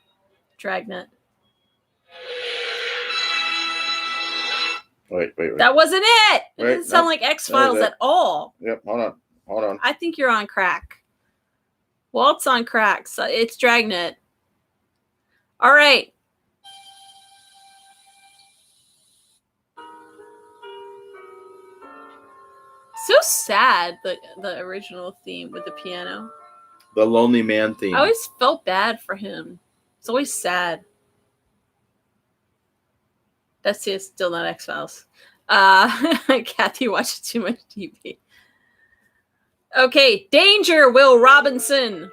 Dragnet. Wait. That wasn't it. It didn't sound like X-Files at all. Yep, hold on. Hold on. I think you're on crack. Walt's on crack. So it's Dragnet. All right. So sad, the original theme with the piano. The Lonely Man theme. I always felt bad for him. It's always sad. That's it. Still not X-Files. Kathy watches too much TV. Okay, Danger, Will Robinson.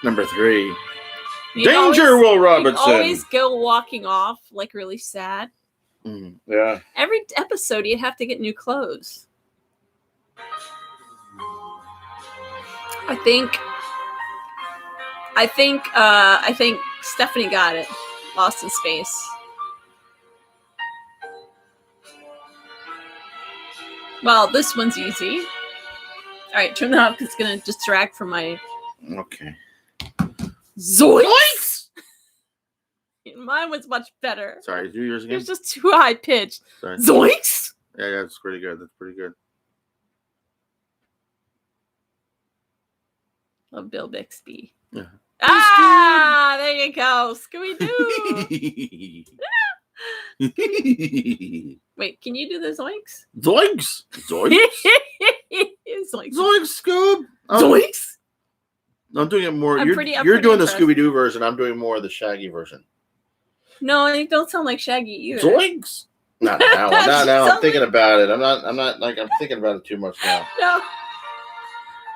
Number 3. He'd Danger, always, Will Robinson. He'd always go walking off, like really sad. Yeah. Every episode, you'd have to get new clothes. I think Stephanie got it. Lost in Space. Well, this one's easy. All right, turn that off because it's gonna distract from my. Okay. Zoinks! Mine was much better. Sorry, do yours again. It's just too high pitched. Sorry. Zoinks! Yeah, that's pretty good. That's pretty good. Love Bill Bixby. Yeah. Ah, there you go. Scooby-Doo. Wait, can you do the zoinks? Zoinks! Zoinks! Zoinks. Zoinks, Scoob! Zoinks! I'm doing it more. I'm You're pretty doing the impressed. Scooby-Doo version. I'm doing more of the Shaggy version. No, you don't sound like Shaggy either. Zoinks! Not now. Not now. I'm thinking about it. I'm thinking about it too much now. No.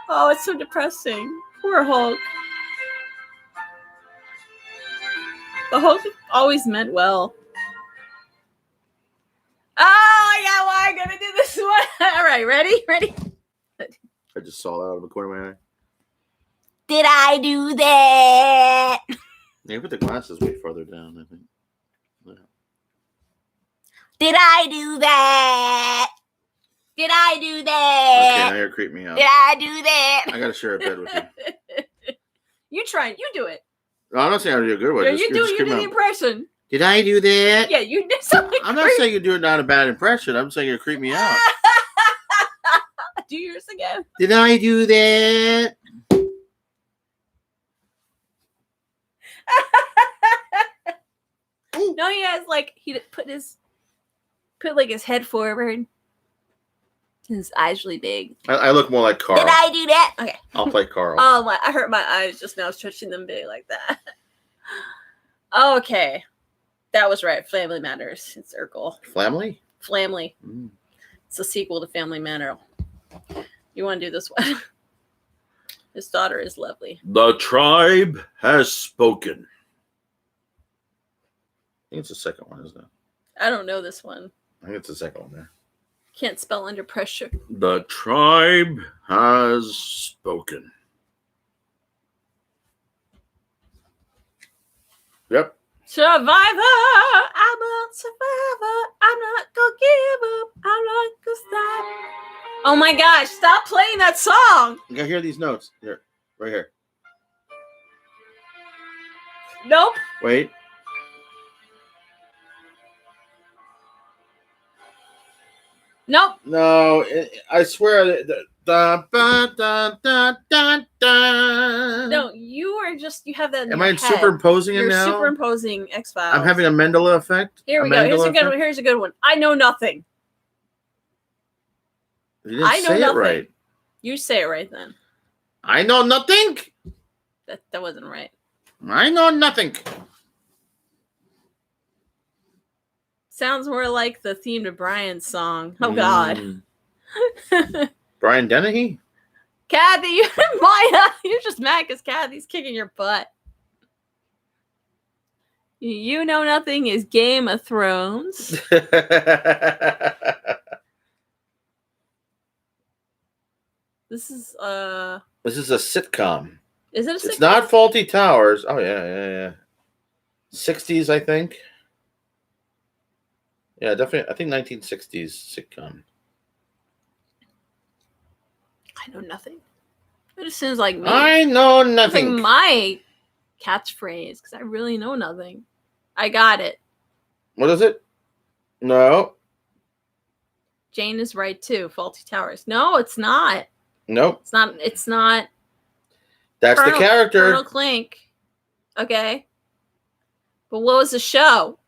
Oh, it's so depressing. Poor Hulk. The Hulk always meant well. Oh, yeah, well, I'm gonna do this one. All right, ready? I just saw that out of the corner of my eye. Did I do that? Yeah, put the glasses way farther down, I think. Yeah. Did I do that? Did I do that? Okay, now you're creeping me out. Did I do that? I gotta share a bed with you. You try it. You do it. No, I'm not saying I do a good one. Yeah, Just you do scream the out. impression. Did I do that? Yeah, you did something. I'm not saying you do it not a bad impression. I'm saying you creep me out. Do yours again. Did I do that? No, he has he put his head forward. His eyes really big. I look more like Carl. Did I do that? Okay. I'll play Carl. Oh, I hurt my eyes just now stretching them big like that. Okay. That was right. Family Matters. It's Urkel. Family? Family. It's a sequel to Family Matter. You want to do this one? His daughter is lovely. The tribe has spoken. I think it's the second one, isn't it? I don't know this one. I think it's the second one there. Can't spell under pressure. The tribe has spoken. Yep. Survivor, I'm a survivor. I'm not gonna give up. I'm not gonna stop. Oh my gosh, stop playing that song. You gotta hear these notes. Here, right here. Nope. Wait. Nope. No, I swear. Da, ba, da, da, da, da. No, you have that in Am your I head. superimposing it You're now? superimposing X-Files. I'm having a Mandela effect. Here we go. Here's a good one. I know nothing. You didn't I know say nothing. it right. You say it right then. I know nothing. That wasn't right. I know nothing. Sounds more like the theme to Brian's song. Oh God. Brian Dennehy? Kathy, Maya, you're just mad because Kathy's kicking your butt. You Know Nothing is Game of Thrones. This is This is a sitcom. Is it a sitcom? It's not Faulty Towers. Oh yeah. 60s, I think. Yeah, definitely. I think 1960s sitcom. I know nothing. It just sounds like me. I know It's like nothing. my catchphrase because I really know nothing. I got it. What is it? No. Jane is right too. Faulty Towers. No, it's not. Nope. It's not. It's not. That's the character. Colonel Clink. Okay. But what was the show?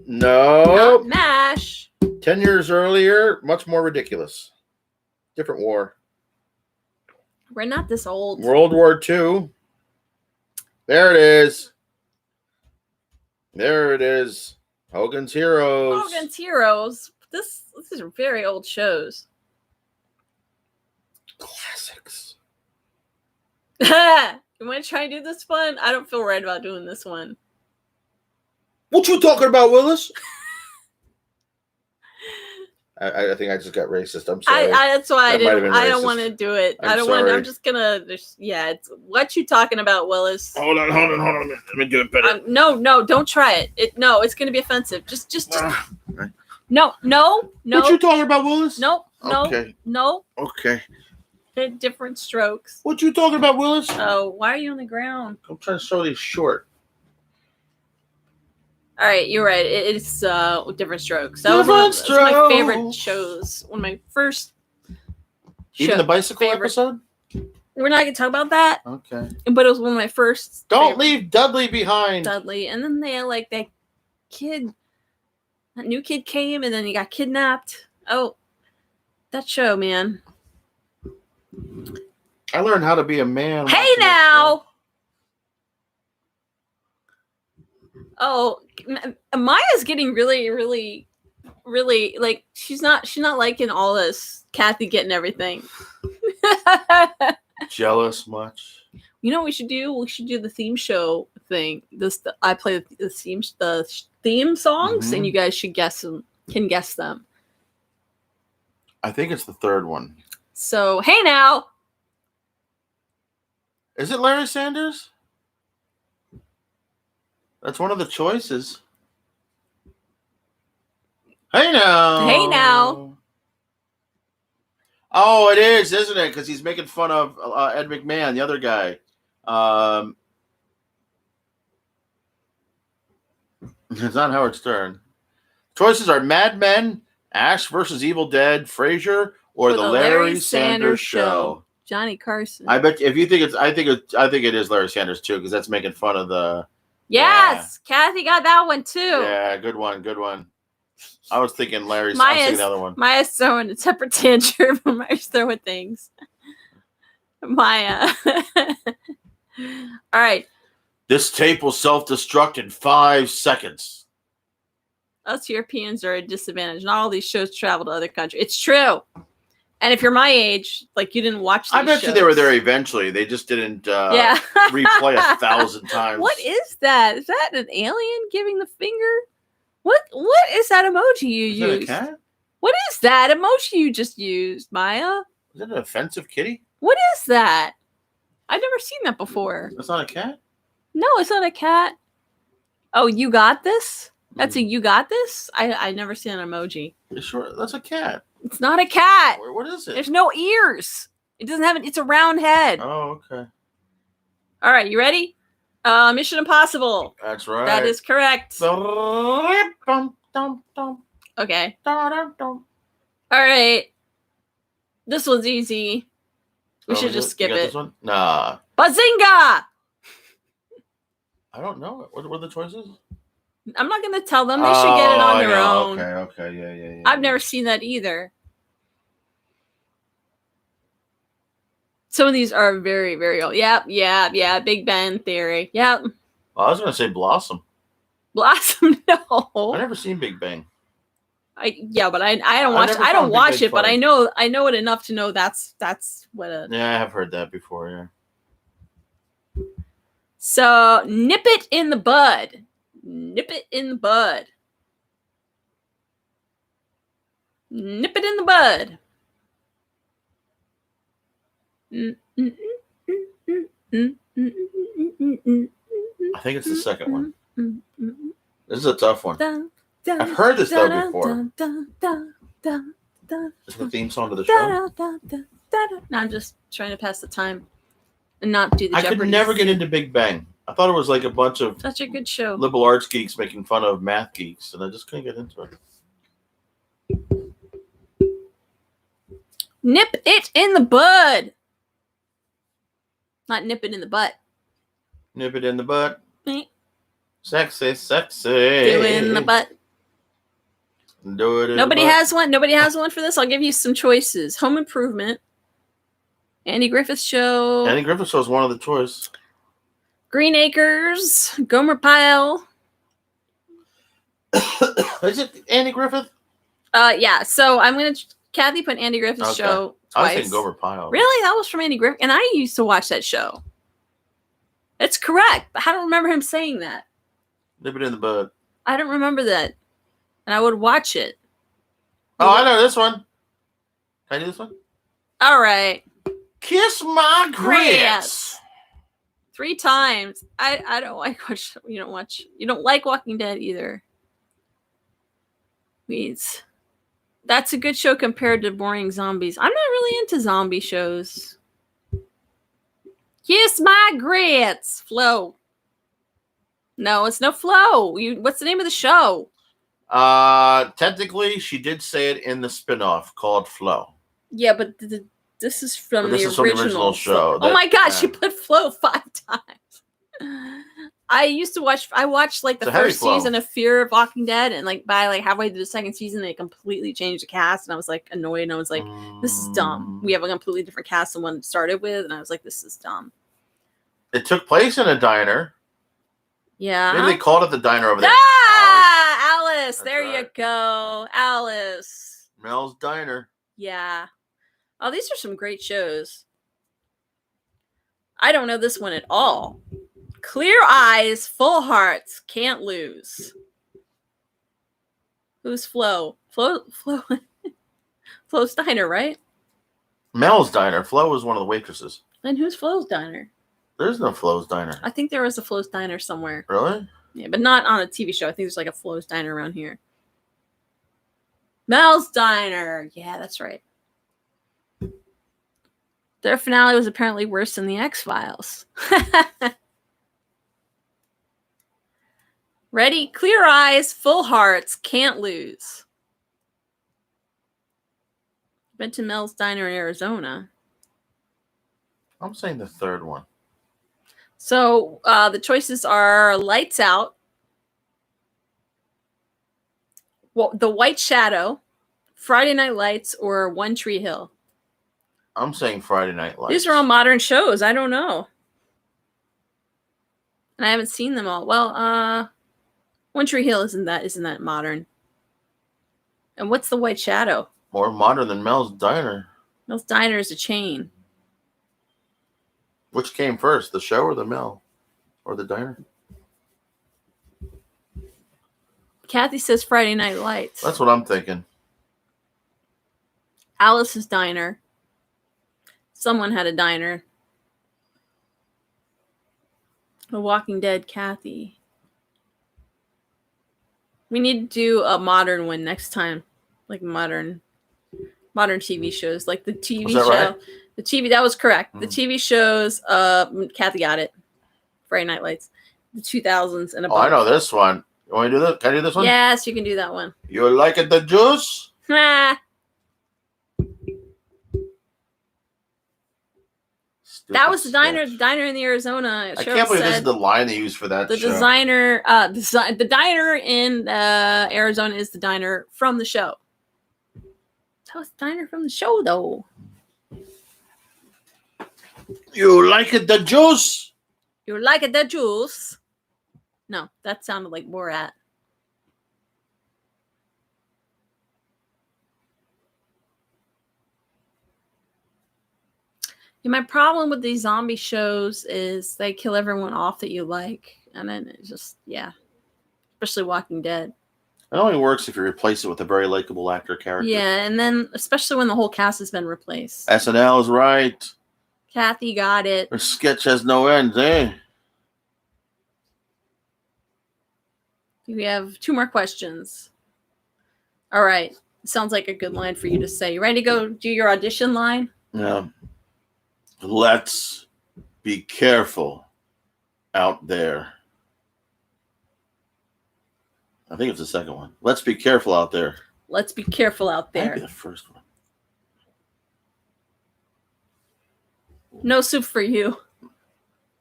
No. Not MASH. 10 years earlier, much more ridiculous. Different war. We're not this old. World War II. There it is. There it is. Hogan's Heroes. Hogan's Heroes. This is very old shows. Classics. You want to try and do this one? I don't feel right about doing this one. What you talking about, Willis? I think I just got racist. I'm sorry. That's why I didn't. I don't racist. want to do it. I'm I don't want. sorry. I'm just gonna. Yeah. It's what you talking about, Willis. Hold on. Let me do it better. No, don't try it. No, it's gonna be offensive. Just. No. What you talking about, Willis? No. Okay. No. Okay. They're different strokes. What you talking about, Willis? Oh, why are you on the ground? I'm trying to show these short. All right, you're right. It's different strokes. That Different was one of my favorite strokes. shows. One of my first. Even the bicycle favorite. episode? We're not gonna talk about that. Okay. But it was one of my first. Don't leave Dudley behind. Dudley, and then they had like that kid. That new kid came, and then he got kidnapped. Oh, that show, man. I learned how to be a man. Hey now. Oh, Maya's getting really, really, really like she's not liking all this. Kathy getting everything. Jealous much? You know what we should do? We should do the theme show thing. I play the theme songs, and you guys should guess them. Can guess them. I think it's the third one. So hey now. Is it Larry Sanders? That's one of the choices. Hey now. Hey now. Oh, it is, isn't it? Because he's making fun of Ed McMahon, the other guy. It's not Howard Stern. Choices are Mad Men, Ash versus Evil Dead, Frasier, or the Larry Sanders Show. Johnny Carson. I bet if you think I think it is Larry Sanders too, because that's making fun of the. Yes, yeah. Kathy got that one too. Yeah, good one. I was thinking Larry's. I was thinking the other one. Maya's throwing a temper tantrum. Maya's throwing things. Maya. All right. This tape will self-destruct in 5 seconds. Us Europeans are at a disadvantage. Not all these shows travel to other countries. It's true. And if you're my age, like you didn't watch these I bet shows. you they were there eventually. They just didn't replay 1,000 times. What is that? Is that an alien giving the finger? What is that emoji you Is used? that a cat? What is that emoji you just used, Maya? Is that an offensive kitty? What is that? I've never seen that before. That's not a cat? No, it's not a cat. Oh, you got this? That's a you got this? I never seen an emoji. You sure? That's a cat. It's not a cat. What is it? There's no ears. It doesn't have it's a round head. Oh, okay. All right, you ready? Mission Impossible. That's right. That is correct. Okay. All right. This one's easy. We should just skip it. This one? Nah. Bazinga! I don't know. What were the choices? I'm not going to tell them. They should get it on their own. Okay. Yeah. I've never seen that either. Some of these are very, very old. Yeah. Big Bang Theory. Yep. Well, I was going to say Blossom. Blossom, no. I've never seen Big Bang. But I don't watch. I don't watch it, but I know it enough to know that's what a. Yeah, I have heard that before. Yeah. So nip it in the bud. Nip it in the bud. Nip it in the bud. I think it's the second one. This is a tough one. I've heard this though before. da, da, Is the theme song to the da, show? da, da, da, da. No, I'm just trying to pass the time and not do the I Jeopardy. could never get into Big Bang. I thought it was like a bunch of Such a good show. liberal arts geeks making fun of math geeks, and I just couldn't get into it. Nip it in the bud. Not nip it in the butt. Nip it in the butt. Me. Sexy, sexy. Do it in the butt. Do it in Nobody the butt. has one. Nobody has one for this. I'll give you some choices. Home Improvement. Andy Griffith Show. Andy Griffith Show is one of the choice. Green Acres. Gomer Pyle. Is it Andy Griffith? Yeah. So I'm gonna. Kathy put Andy Griffith's show I was twice. thinking Gomer Pyle. Really? That was from Andy Griffith, and I used to watch that show. It's correct, but I don't remember him saying that. Nip it in the bud. I don't remember that, and I would watch it. Oh, I know this one. Can I do this one? All right. Kiss my grits. 3 times. I don't like watch. You don't watch. You don't like Walking Dead either. Weeds. That's a good show compared to boring zombies. I'm not really into zombie shows. Kiss my grits. Flo. No, it's no Flo. What's the name of the show? Technically, she did say it in the spinoff called Flo. Yeah, but this is from This the is from the original show. Oh my God, she put Flo 5 times. I used to watch. I watched like the first season of Fear of Walking Dead, and like by like halfway through the second season, they completely changed the cast, and I was like annoyed. And I was like, "This is dumb. We have a completely different cast than one it started with," and I was like, "This is dumb." It took place in a diner. Yeah. Maybe they called it the diner over there. Alice. There you go, Alice. Mel's Diner. Yeah. Oh, these are some great shows. I don't know this one at all. Clear Eyes, Full Hearts, Can't Lose. Who's Flo? Flo's Diner, right? Mel's Diner. Flo was one of the waitresses. And who's Flo's Diner? There's no Flo's Diner. I think there was a Flo's Diner somewhere. Really? Yeah, but not on a TV show. I think there's like a Flo's Diner around here. Mel's Diner. Yeah, that's right. Their finale was apparently worse than the X-Files. Ready? Clear Eyes, Full Hearts, Can't Lose. Been to Mel's Diner in Arizona. I'm saying the third one. So the choices are Lights Out, The White Shadow, Friday Night Lights, or One Tree Hill. I'm saying Friday Night Lights. These are all modern shows. I don't know. And I haven't seen them all. Well, One Tree Hill isn't that modern. And what's The White Shadow? More modern than Mel's Diner. Mel's Diner is a chain. Which came first, the show or the Mel? Or the diner? Kathy says Friday Night Lights. That's what I'm thinking. Alice's Diner. Someone had a diner. The Walking Dead, Kathy. We need to do a modern one next time. Like modern TV shows. Like the TV show. Right? The TV, that was correct. The TV shows, Kathy got it. Friday Night Lights. The 2000s and above. Oh, I know this one. You want to do that? Can I do this one? Yes, you can do that one. You like it, the juice? That was the diner in the Arizona. I can't believe this is the line they used for that show. The diner in Arizona is the diner from the show. That was the diner from the show, though. You like it, the juice? You like it, the juice? No, that sounded like Borat. Yeah, my problem with these zombie shows is they kill everyone off that you like. And then it just, yeah. Especially Walking Dead. It only works if you replace it with a very likable actor character. Yeah, and then especially when the whole cast has been replaced. SNL is right. Kathy got it. Her sketch has no end, eh? We have 2 more questions. All right. Sounds like a good line for you to say. You ready to go do your audition line? Yeah. Let's be careful out there. I think it's the second one. Let's be careful out there. Let's be careful out there. Maybe the first one. No soup for you.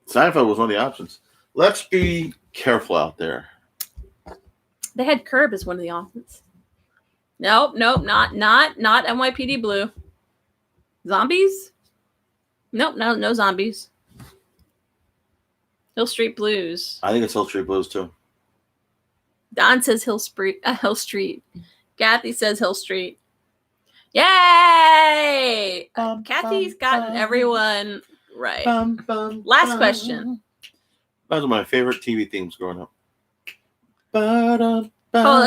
Seinfeld was one of the options. Let's be careful out there. They had Curb as one of the options. Nope, not NYPD Blue. Zombies? Nope, no zombies. Hill Street Blues. I think it's Hill Street Blues too. Don says Hill Street. Kathy says Hill Street. Yay! Kathy's gotten everyone right. Last question. That was one of my favorite TV themes growing up. Oh,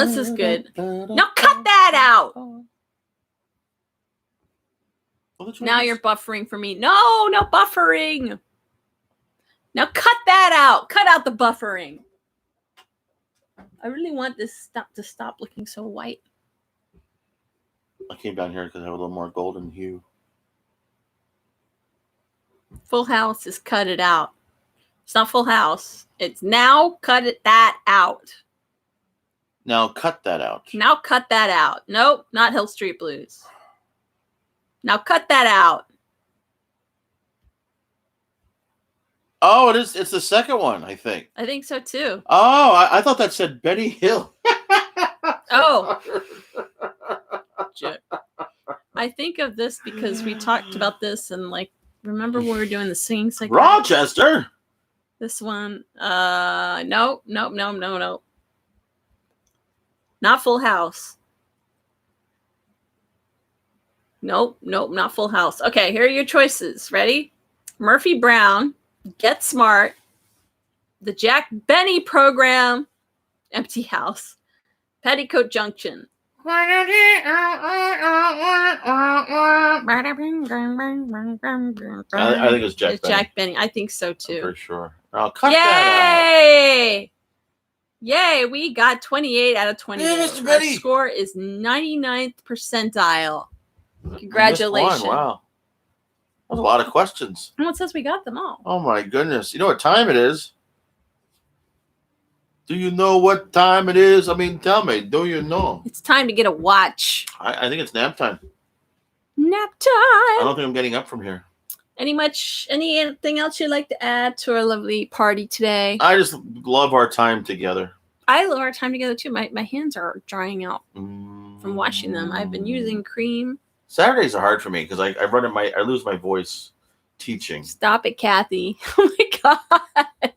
this is good. Now cut that out. Now you're buffering for me. No buffering. Now cut that out. Cut out the buffering. I really want this to stop looking so white. I came down here because I have a little more golden hue. Full House is cut it out. It's not Full House. It's now that out. Now cut that out. Now cut that out. Nope, not Hill Street Blues. Now cut that out. Oh, it's the second one, I think. I think so too. Oh, I thought that said Benny Hill. Oh. I think of this because we talked about this and remember when we were doing the singing segment? Rochester. This one. No. Not Full House. Nope, not Full House. Okay, here are your choices. Ready? Murphy Brown, Get Smart, The Jack Benny Program, Empty House, Petticoat Junction. I think it's Jack Benny. Jack Benny. I think so too. For sure. I'll cut that out. Yay! We got 28 out of 20. Yeah, Mr. Our Benny. score is 99th percentile. Congratulations. Wow. That was a lot of questions. Well, it says we got them all. Oh my goodness. You know what time it is? Do you know what time it is? I mean, tell me. Do you know? It's time to get a watch. I think it's nap time. Nap time. I don't think I'm getting up from here. Anything else you'd like to add to our lovely party today? I just love our time together. I love our time together too. My hands are drying out from washing them. I've been using cream. Saturdays are hard for me because I lose my voice teaching. Stop it, Kathy. Oh my God.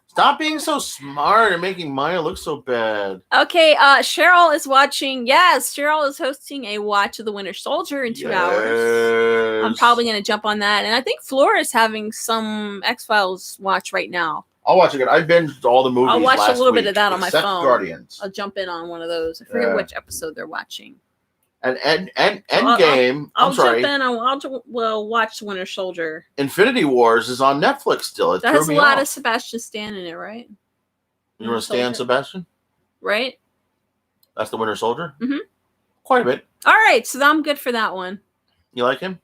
Stop being so smart and making Maya look so bad. Okay, Cheryl is watching. Yes, Cheryl is hosting a Watch of the Winter Soldier in 2 hours. I'm probably going to jump on that. And I think Flora is having some X-Files watch right now. I'll watch it again. I binged all the movies. I'll watch last a little week, bit of that on my phone. Guardians. I'll jump in on one of those. I forget which episode they're watching. And Endgame. I'll jump in. We'll watch Winter Soldier. Infinity Wars is on Netflix still. That has a lot of Sebastian Stan in it, right? You want to Stan Sebastian? Right. That's the Winter Soldier? Mm-hmm. Quite a bit. All right, so I'm good for that one. You like him?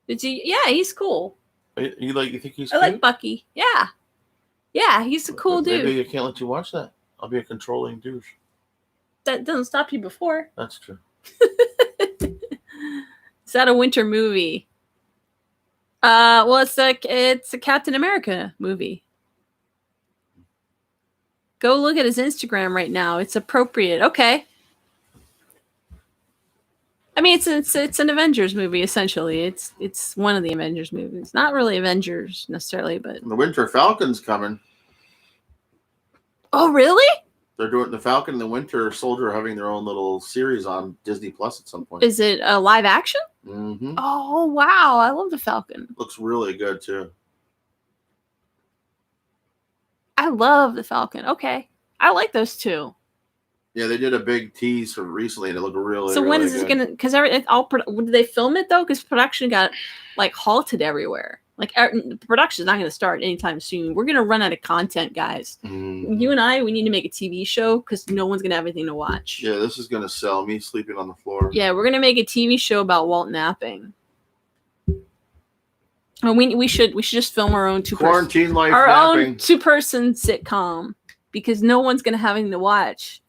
Yeah, he's cool. You think he's I like Bucky. Yeah. Yeah, he's a cool dude. Maybe I can't let you watch that. I'll be a controlling douche. That doesn't stop you before. That's true. Is that a winter movie? Well, it's a Captain America movie. Go look at his Instagram right now. It's appropriate. Okay. I mean, it's an Avengers movie essentially. It's one of the Avengers movies. Not really Avengers necessarily, but the Winter Falcon's coming. Oh, really? They're doing the Falcon and the Winter Soldier having their own little series on Disney Plus at some point. Is it a live action? Mm-hmm. Oh, wow. I love the Falcon. Looks really good, too. I love the Falcon. Okay. I like those two. Yeah, they did a big tease for recently to look really So when really is this going to... Because did they film it, though? Because production got, halted everywhere. Like the production's not going to start anytime soon. We're going to run out of content, guys. You and I, we need to make a TV show because no one's going to have anything to watch. Yeah, this is going to sell me sleeping on the floor. Yeah, we're going to make a TV show about Walt napping. And we should just film our own quarantine life our napping. Own 2-person sitcom because no one's going to have anything to watch.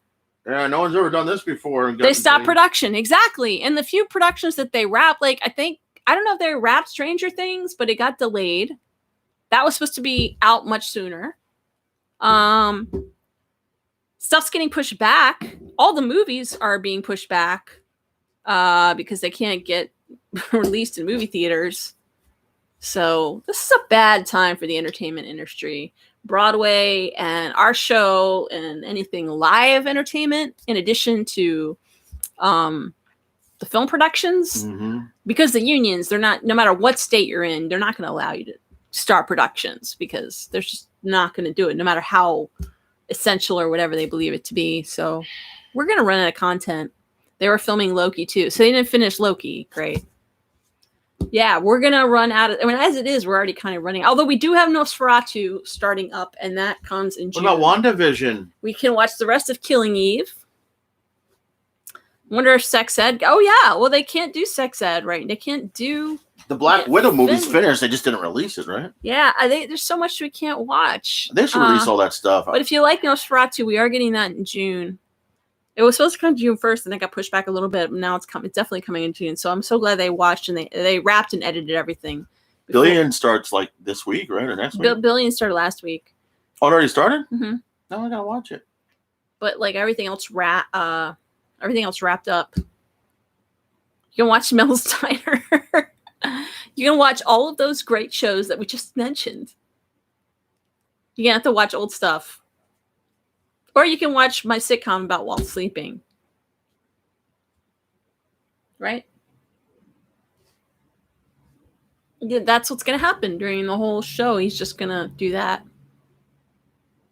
Yeah, no one's ever done this before. They stopped production, exactly. And the few productions that they wrapped, like I don't know if they wrapped Stranger Things, but it got delayed. That was supposed to be out much sooner. Stuff's getting pushed back. All the movies are being pushed back because they can't get released in movie theaters. So this is a bad time for the entertainment industry. Broadway and our show and anything live entertainment, in addition to the film productions, because the unions, they're not, no matter what state you're in, they're not going to allow you to start productions because they're just not going to do it, no matter how essential or whatever they believe it to be. So we're going to run out of content. They were filming Loki too, so they didn't finish Loki. Great. Yeah, we're going to run out of... I mean, as it is, we're already kind of running. Although we do have Nosferatu starting up, and that comes in June. What about WandaVision? We can watch the rest of Killing Eve. Wonder if sex ed... Oh, yeah. Well, they can't do sex ed, right? They can't do... The Black Widow movie's finished. They just didn't release it, right? Yeah, there's so much we can't watch. They should release all that stuff. But if you like Nosferatu, we are getting that in June. It was supposed to come June 1st, and it got pushed back a little bit. But now it's definitely coming in June. So I'm so glad they watched and they wrapped and edited everything. Billion starts like this week, right, or next week? Billion started last week. Oh, it already started? Mm-hmm. No, I gotta watch it. But like everything else wrapped up. You can watch Mel's Diner. You can watch all of those great shows that we just mentioned. You're gonna have to watch old stuff. Or you can watch my sitcom about Walt sleeping. Right? Yeah, that's what's going to happen during the whole show. He's just going to do that.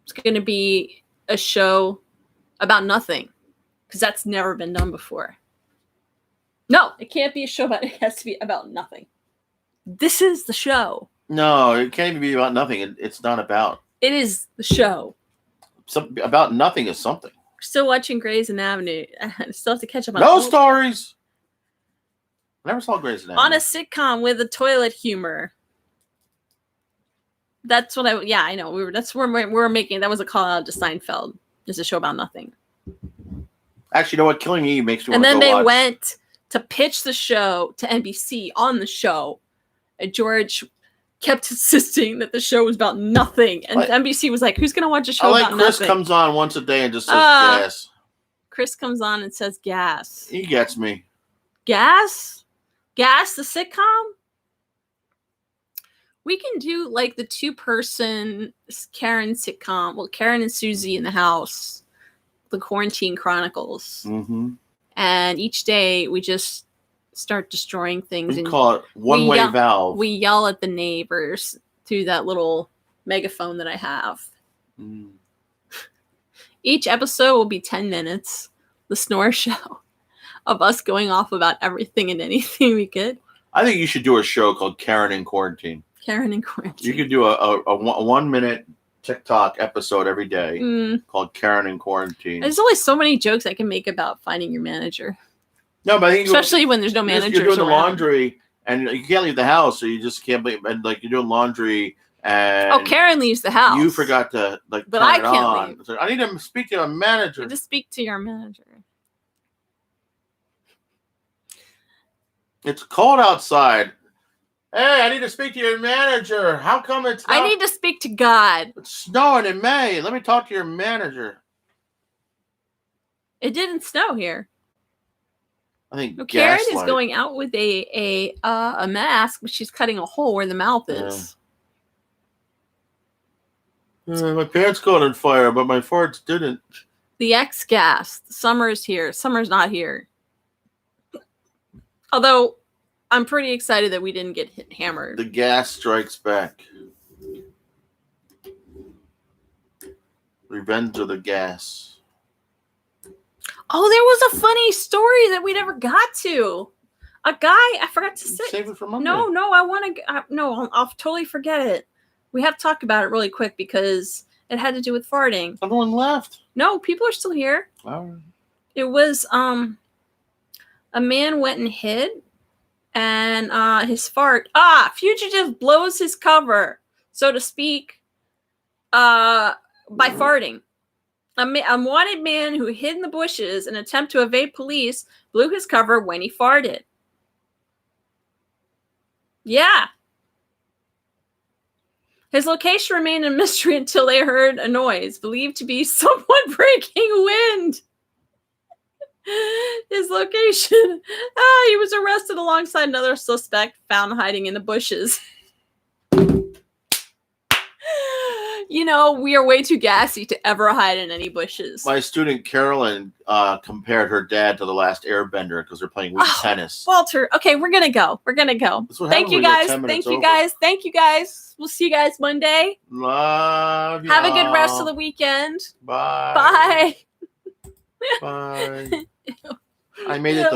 It's going to be a show about nothing. Because that's never been done before. No, it can't be a show about... It has to be about nothing. This is the show. No, it can't even be about nothing. It's not about... It is the show. About nothing is something. We're still watching Grey's Anatomy. I still have to catch up on No stories. I never saw Grey's Anatomy. On a sitcom with a toilet humor. That's what I know. That's where we're making. That was a call out to Seinfeld. Just a show about nothing. Actually, you know what? Killing Eve makes me want to go watch. And then they went to pitch the show to NBC on the show. And George kept insisting that the show was about nothing. And NBC was like, who's going to watch a show about nothing? Chris comes on once a day and just says gas. Chris comes on and says gas. He gets me. Gas? Gas, the sitcom? We can do like the 2-person Karen sitcom. Well, Karen and Susie in the house. The Quarantine Chronicles. Mm-hmm. And each day we just start destroying things. We call it one-way valve. We yell at the neighbors through that little megaphone that I have. Mm. Each episode will be 10 minutes. The snore show of us going off about everything and anything we could. I think you should do a show called Karen in Quarantine. Karen in Quarantine. You could do a 1-minute TikTok episode every day called Karen in Quarantine. There's only so many jokes I can make about finding your manager. No, but I think especially when there's no managers you're doing the around. Laundry and you can't leave the house, so you just can't be. And like you're doing laundry and Karen leaves the house. You forgot to but turn I it can't on. leave. So I need to speak to a manager. You just speak to your manager. It's cold outside. Hey, I need to speak to your manager. How come it's not? I need to speak to God. It's snowing in May. Let me talk to your manager. It didn't snow here. I think Karen is going out with a mask, but she's cutting a hole where the mouth is. My pants caught on fire, but my farts didn't. The X gas. Summer is here. Summer's not here. Although, I'm pretty excited that we didn't get hammered. The gas strikes back. Revenge of the gas. Oh, there was a funny story that we never got to. A guy, I forgot to say. Save it for Monday. No, I want to. No, I'll totally forget it. We have to talk about it really quick because it had to do with farting. Everyone left. No, people are still here. Oh. It was a man went and hid, and his fart. Fugitive blows his cover, so to speak, by farting. A wanted man who hid in the bushes in an attempt to evade police blew his cover when he farted. Yeah. His location remained a mystery until they heard a noise, believed to be someone breaking wind. His location. He was arrested alongside another suspect found hiding in the bushes. You know, we are way too gassy to ever hide in any bushes. My student Carolyn compared her dad to the last airbender because they're playing Wii tennis. Walter, okay, we're gonna go. Thank you guys. Thank you guys. We'll see you guys Monday. Love you. Have a good rest of the weekend. Bye. Bye. I made it to